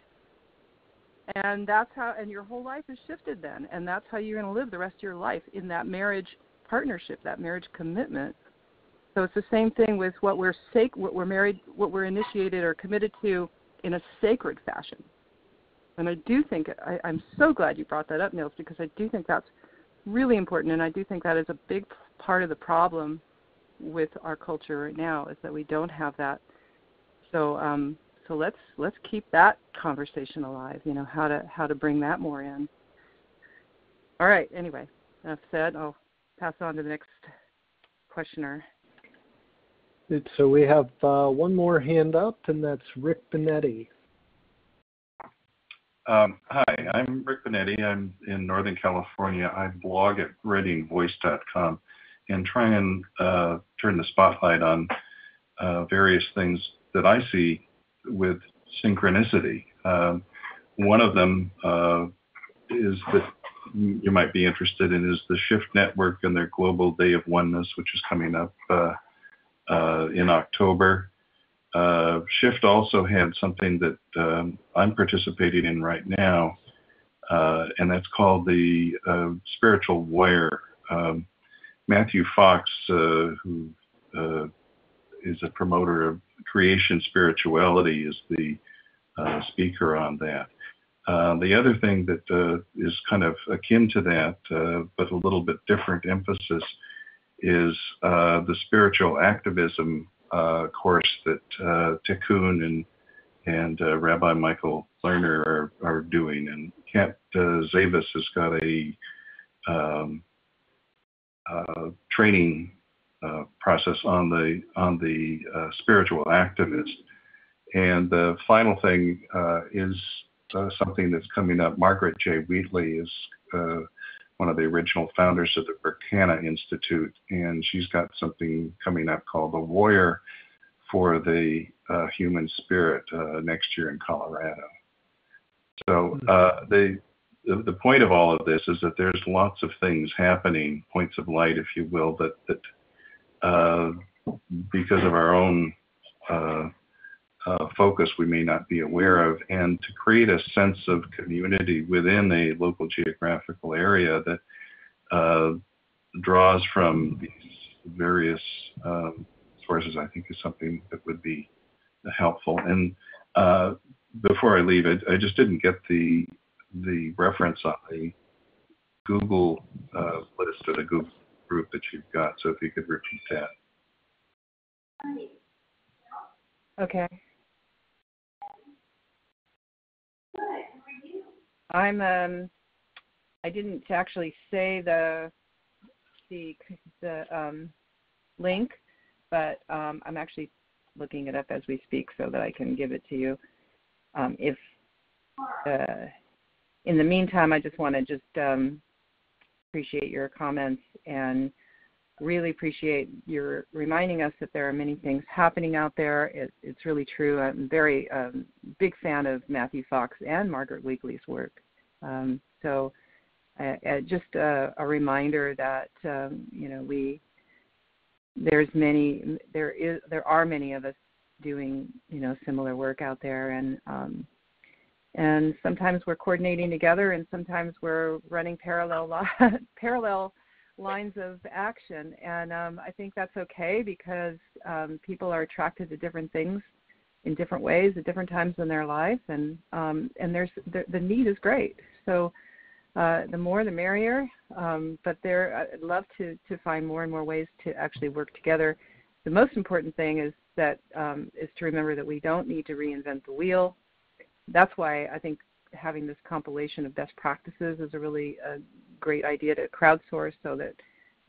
And that's how, and your whole life is shifted then, and that's how you're going to live the rest of your life, in that marriage partnership, that marriage commitment. So it's the same thing with what we're married, what we're initiated or committed to in a sacred fashion. And I do think, I'm so glad you brought that up, Nils, because I do think that's really important, and I do think that is a big part of the problem with our culture right now, is that we don't have that. So so let's keep that conversation alive, how to bring that more in. All right, anyway, enough said. I'll pass on to the next questioner.
So we have one more hand up, and that's Rick Benetti.
Hi, I'm Rick Benetti. I'm in Northern California. I blog at readingvoice.com and try and turn the spotlight on various things that I see with synchronicity. One of them is that you might be interested in is the Shift Network and their Global Day of Oneness, which is coming up in October. Shift also had something that I'm participating in right now, and that's called the Spiritual Warrior. Matthew Fox, who is a promoter of creation spirituality, is the speaker on that. The other thing that is kind of akin to that, but a little bit different emphasis, is the spiritual activism course that Tikkun and Rabbi Michael Lerner are doing. And Kat Zavis has got a training process on the spiritual activist. And the final thing is something that's coming up. Margaret J. Wheatley is one of the original founders of the Berkana Institute, and she's got something coming up called The Warrior for the Human Spirit next year in Colorado. So the point of all of this is that there's lots of things happening, points of light, if you will, that because of our own focus we may not be aware of, and to create a sense of community within a local geographical area that draws from these various sources, I think is something that would be helpful. And before I leave it, I just didn't get the reference on the Google list or the Google group that you've got, so if you could repeat that.
Okay. I didn't actually say the link, but I'm actually looking it up as we speak so that I can give it to you. If in the meantime, I just want to appreciate your comments and really appreciate your reminding us that there are many things happening out there. It's really true. I'm very big fan of Matthew Fox and Margaret Weegley's work. So just a reminder that there are many of us doing similar work out there, and sometimes we're coordinating together, and sometimes we're running parallel lines of action, and I think that's okay, because people are attracted to different things in different ways at different times in their life, and there's the need is great. So the more the merrier. But I'd love to find more and more ways to actually work together. The most important thing is to remember that we don't need to reinvent the wheel. That's why I think having this compilation of best practices is a really great idea to crowdsource, so that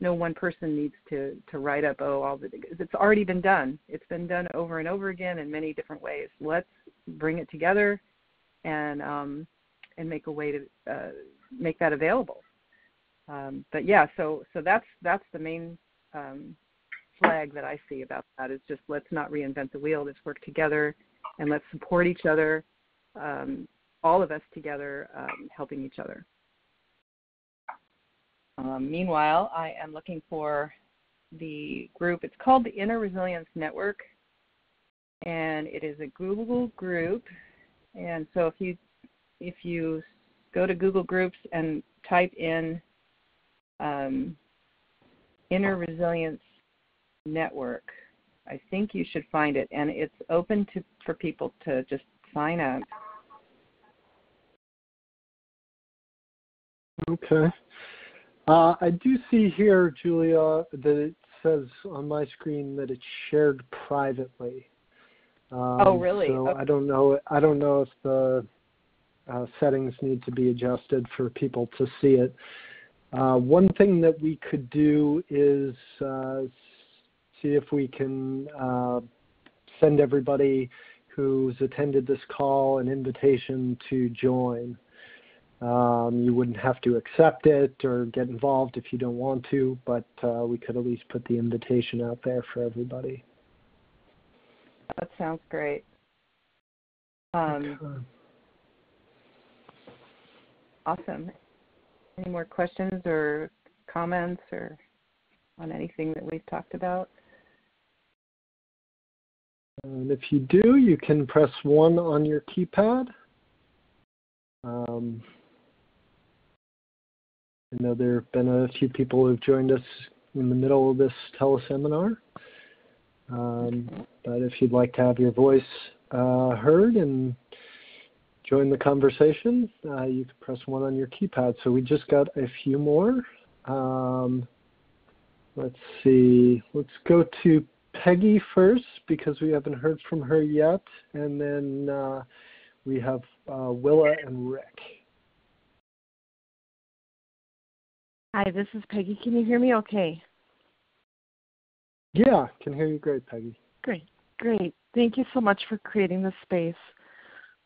no one person needs to write up it's already been done. It's been done over and over again in many different ways. Let's bring it together and make a way to make that available. But yeah, so that's the main flag that I see about that, is just let's not reinvent the wheel. Let's work together and let's support each other, all of us together, helping each other. Meanwhile, I am looking for the group. It's called the Inner Resilience Network, and it is a Google group. And so if you go to Google Groups and type in Inner Resilience Network, I think you should find it, and it's open for people to just sign up.
Okay. I do see here, Julia, that it says on my screen that it's shared privately.
Oh, really?
So
okay.
I don't know if the settings need to be adjusted for people to see it. One thing that we could do is see if we can send everybody who's attended this call an invitation to join. You wouldn't have to accept it or get involved if you don't want to, but we could at least put the invitation out there for everybody.
That sounds great.
Okay.
Awesome. Any more questions or comments or on anything that we've talked about?
And if you do, you can press 1 on your keypad. I know there have been a few people who have joined us in the middle of this teleseminar. But if you'd like to have your voice heard and join the conversation, you can press 1 on your keypad. So we just got a few more. Let's see. Let's go to Peggy first, because we haven't heard from her yet. And then we have Willa and Rick.
Hi, this is Peggy. Can you hear me okay?
Yeah, can hear you great, Peggy.
Great. Thank you so much for creating the space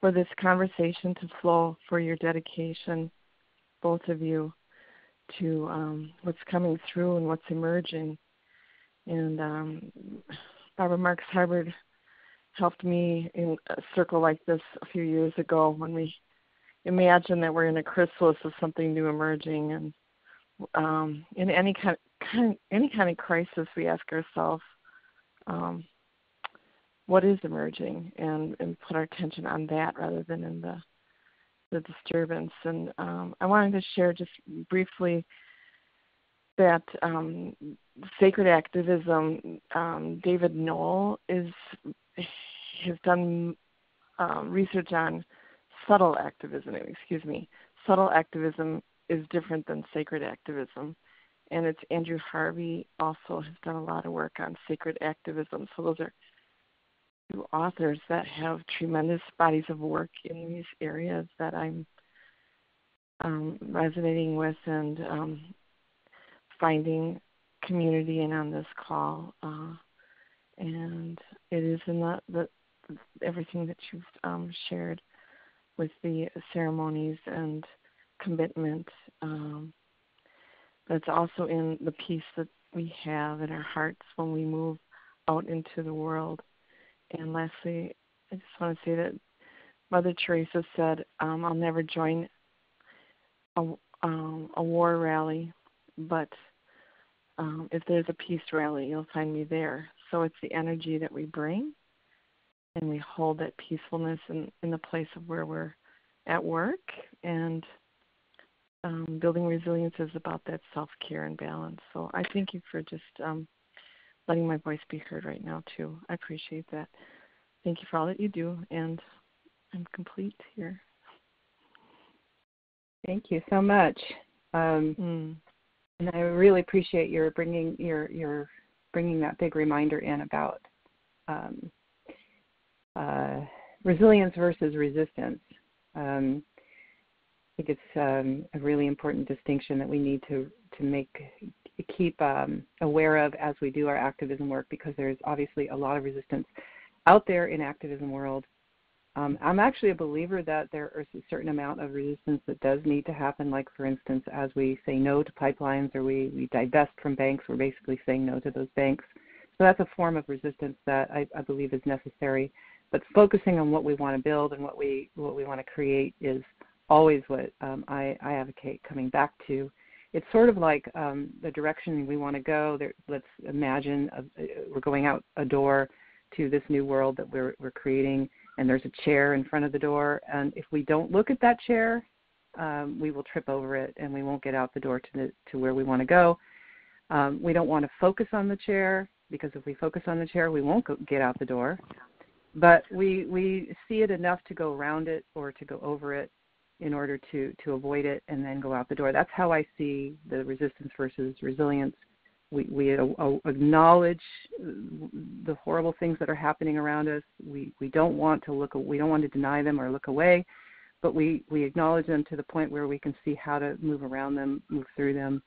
for this conversation to flow, for your dedication, both of you, to what's coming through and what's emerging. And Barbara Marks Hubbard helped me in a circle like this a few years ago, when we imagine that we're in a chrysalis of something new emerging. And in any kind of crisis, we ask ourselves, what is emerging, and put our attention on that rather than in the disturbance. And I wanted to share just briefly that sacred activism, David Knoll has done research on subtle activism. Subtle activism is different than sacred activism. And it's Andrew Harvey also has done a lot of work on sacred activism. So those are two authors that have tremendous bodies of work in these areas that I'm resonating with and finding community in on this call. And it is in the everything that you've shared with the ceremonies and commitment. That's also in the piece that we have in our hearts when we move out into the world. And lastly, I just want to say that Mother Teresa said, I'll never join a war rally, but if there's a peace rally, you'll find me there. So it's the energy that we bring, and we hold that peacefulness in the place of where we're at work. And building resilience is about that self-care and balance. So I thank you for just letting my voice be heard right now, too. I appreciate that. Thank you for all that you do, and I'm complete here.
Thank you so much. And I really appreciate your bringing that big reminder in about resilience versus resistance. I think it's a really important distinction that we need to keep aware of as we do our activism work, because there's obviously a lot of resistance out there in activism world. I'm actually a believer that there is a certain amount of resistance that does need to happen, like, for instance, as we say no to pipelines or we divest from banks, we're basically saying no to those banks. So that's a form of resistance that I believe is necessary. But focusing on what we want to build and what we want to create is always what I advocate coming back to. It's sort of like the direction we want to go. Let's imagine we're going out a door to this new world that we're creating, and there's a chair in front of the door, and if we don't look at that chair, we will trip over it and we won't get out the door to where we want to go. We don't want to focus on the chair, because if we focus on the chair, we won't get out the door. But we see it enough to go around it or to go over it in order to avoid it and then go out the door. That's how I see the resistance versus resilience. We acknowledge the horrible things that are happening around us. We don't want to deny them or look away, but we acknowledge them to the point where we can see how to move around them, move through them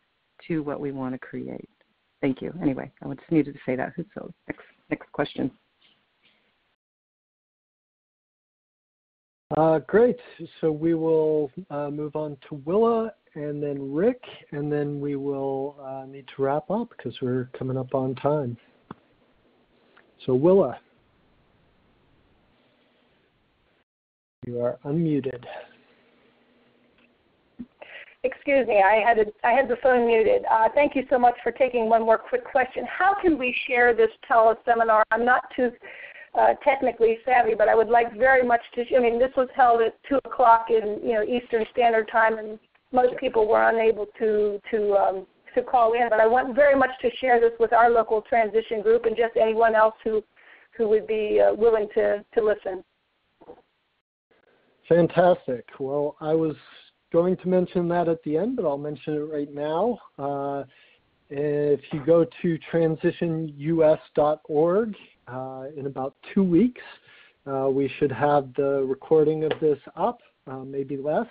to what we want to create. Thank you. Anyway, I just needed to say that. So next question.
Great. So we will move on to Willa and then Rick, and then we will need to wrap up because we're coming up on time. So Willa, you are unmuted.
Excuse me, I had the phone muted. Thank you so much for taking one more quick question. How can we share this teleseminar? I'm not too technically savvy, but I would like very much to. This was held at 2:00 in Eastern Standard Time, and most people were unable to call in. But I want very much to share this with our local transition group and just anyone else who would be willing to listen.
Fantastic. Well, I was going to mention that at the end, but I'll mention it right now. If you go to transitionus.org, in about 2 weeks, we should have the recording of this up, maybe less,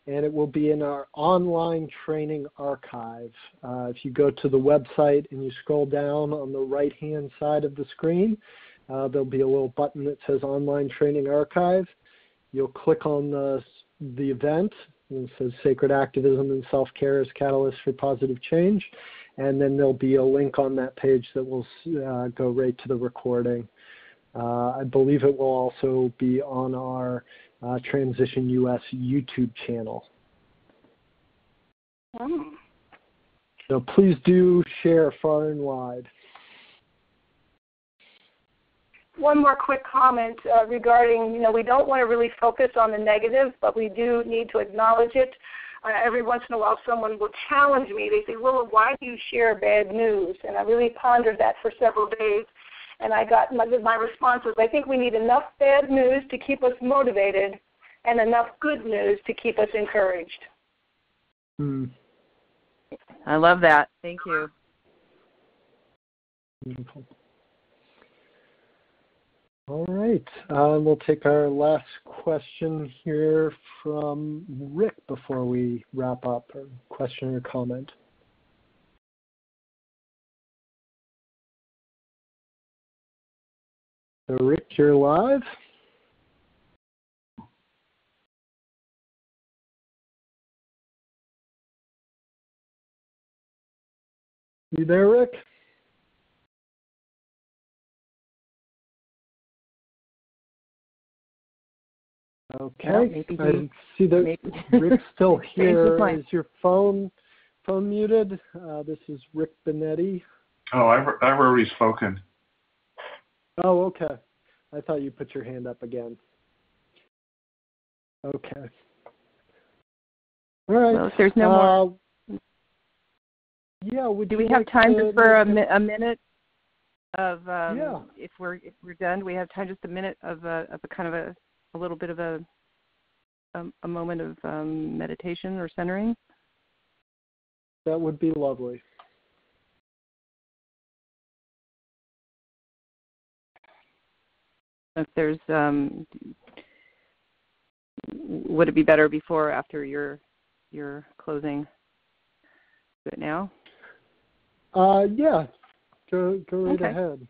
and it will be in our online training archive. If you go to the website and you scroll down on the right-hand side of the screen, there'll be a little button that says Online Training Archive. You'll click on the event, and it says Sacred Activism and Self-Care as Catalyst for Positive Change. And then there'll be a link on that page that will go right to the recording. I believe it will also be on our Transition US YouTube channel. So please do share far and wide.
One more quick comment regarding, we don't want to really focus on the negative, but we do need to acknowledge it. Every once in a while someone will challenge me. They say, Willa, why do you share bad news? And I really pondered that for several days. And I got my response was, I think we need enough bad news to keep us motivated and enough good news to keep us encouraged.
I love that. Thank you.
Beautiful. All right. We'll take our last question here from Rick before we wrap up. A question or comment? So Rick, you're live. You there, Rick? Okay.
Well, maybe
I see that Rick's still here. Is your phone muted? This is Rick Benetti.
Oh, I've already spoken.
Oh, okay. I thought you put your hand up again. Okay. All right.
Well, if there's no more.
Yeah.
Do we have time just for a minute of?
Yeah.
If we're done, do we have time just a minute of a kind of a little bit of a moment of meditation or centering?
That would be lovely.
If there's, would it be better before or after your closing? Do it now?
Yeah. Go right
Okay.
ahead.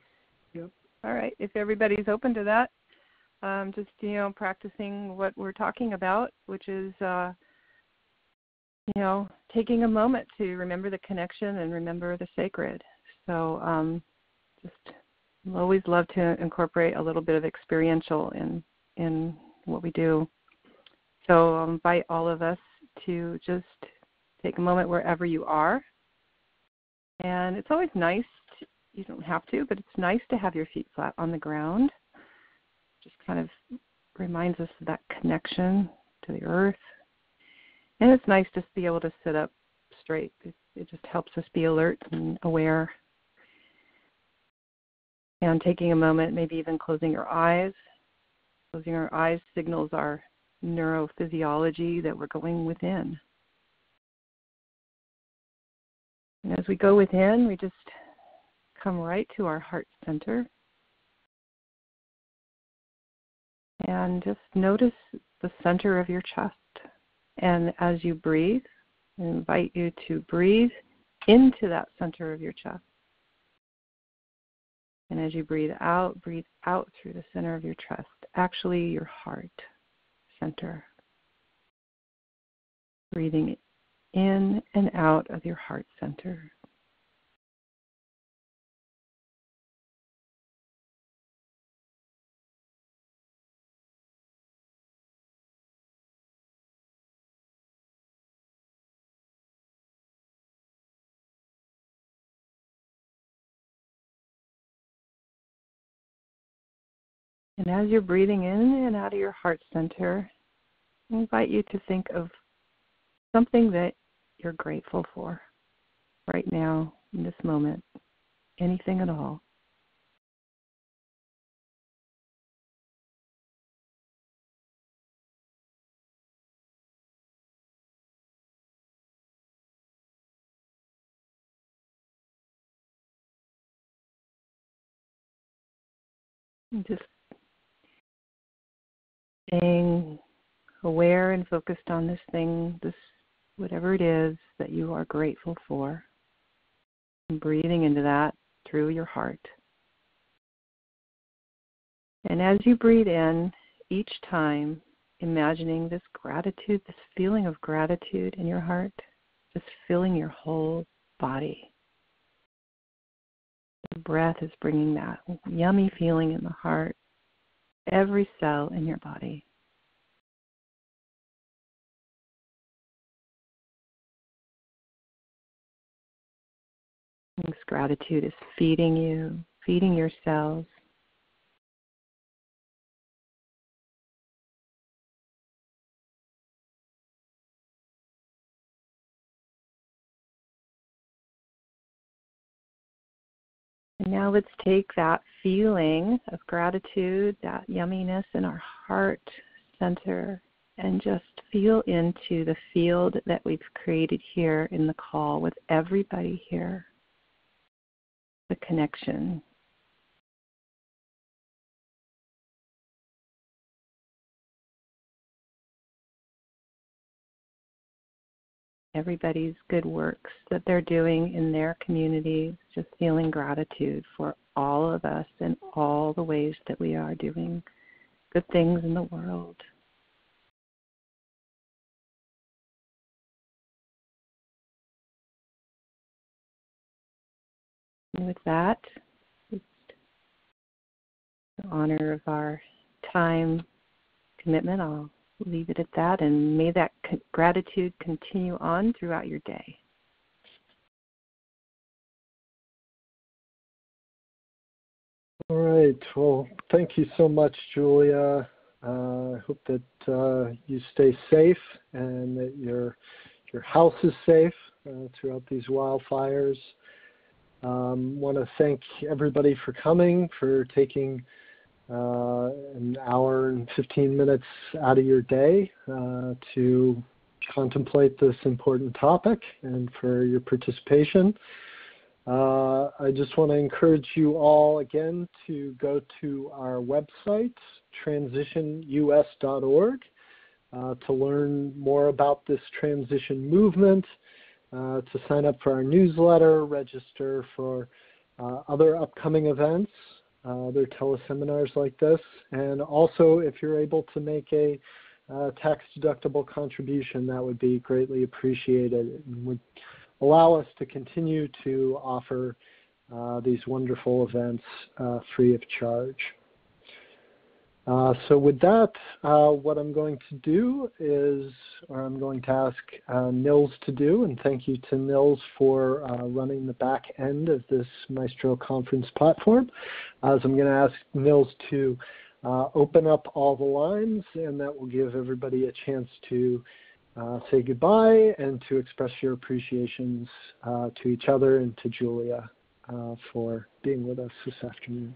Yep.
All right. If everybody's open to that, just practicing what we're talking about, which is taking a moment to remember the connection and remember the sacred. So just always love to incorporate a little bit of experiential in what we do. So I'll invite all of us to just take a moment wherever you are. And it's always nice, you don't have to, but it's nice to have your feet flat on the ground. Just kind of reminds us of that connection to the earth. And it's nice just to be able to sit up straight. It just helps us be alert and aware. And taking a moment, maybe even closing your eyes. Closing our eyes signals our neurophysiology that we're going within. And as we go within, we just come right to our heart center. And just notice the center of your chest. And as you breathe, I invite you to breathe into that center of your chest. And as you breathe out through the center of your chest, actually your heart center. Breathing in and out of your heart center. And as you're breathing in and out of your heart center, I invite you to think of something that you're grateful for right now, in this moment, anything at all. And just staying aware and focused on this thing, this whatever it is that you are grateful for. And breathing into that through your heart. And as you breathe in, each time imagining this gratitude, this feeling of gratitude in your heart, just filling your whole body. The breath is bringing that yummy feeling in the heart, every cell in your body. This gratitude is feeding you, feeding your cells. And now let's take that feeling of gratitude, that yumminess in our heart center, and just feel into the field that we've created here in the call with everybody here. The connection. Everybody's good works that they're doing in their communities, just feeling gratitude for all of us and all the ways that we are doing good things in the world. And with that, in honor of our time commitment, I'll leave it at that, and may that gratitude continue on throughout your day.
All right. Well, thank you so much, Julia. I hope that you stay safe and that your house is safe throughout these wildfires. Want to thank everybody for coming, for taking an hour and 15 minutes out of your day to contemplate this important topic, and for your participation. I just want to encourage you all again to go to our website, transitionus.org, to learn more about this transition movement, to sign up for our newsletter, register for other upcoming events, other teleseminars like this, and also if you're able to make a tax-deductible contribution, that would be greatly appreciated and would allow us to continue to offer these wonderful events free of charge. So with that, what I'm going to do is, or I'm going to ask Nils to do, and thank you to Nils for running the back end of this Maestro Conference platform, as I'm going to ask Nils to open up all the lines, and that will give everybody a chance to say goodbye and to express your appreciations to each other and to Julia for being with us this afternoon.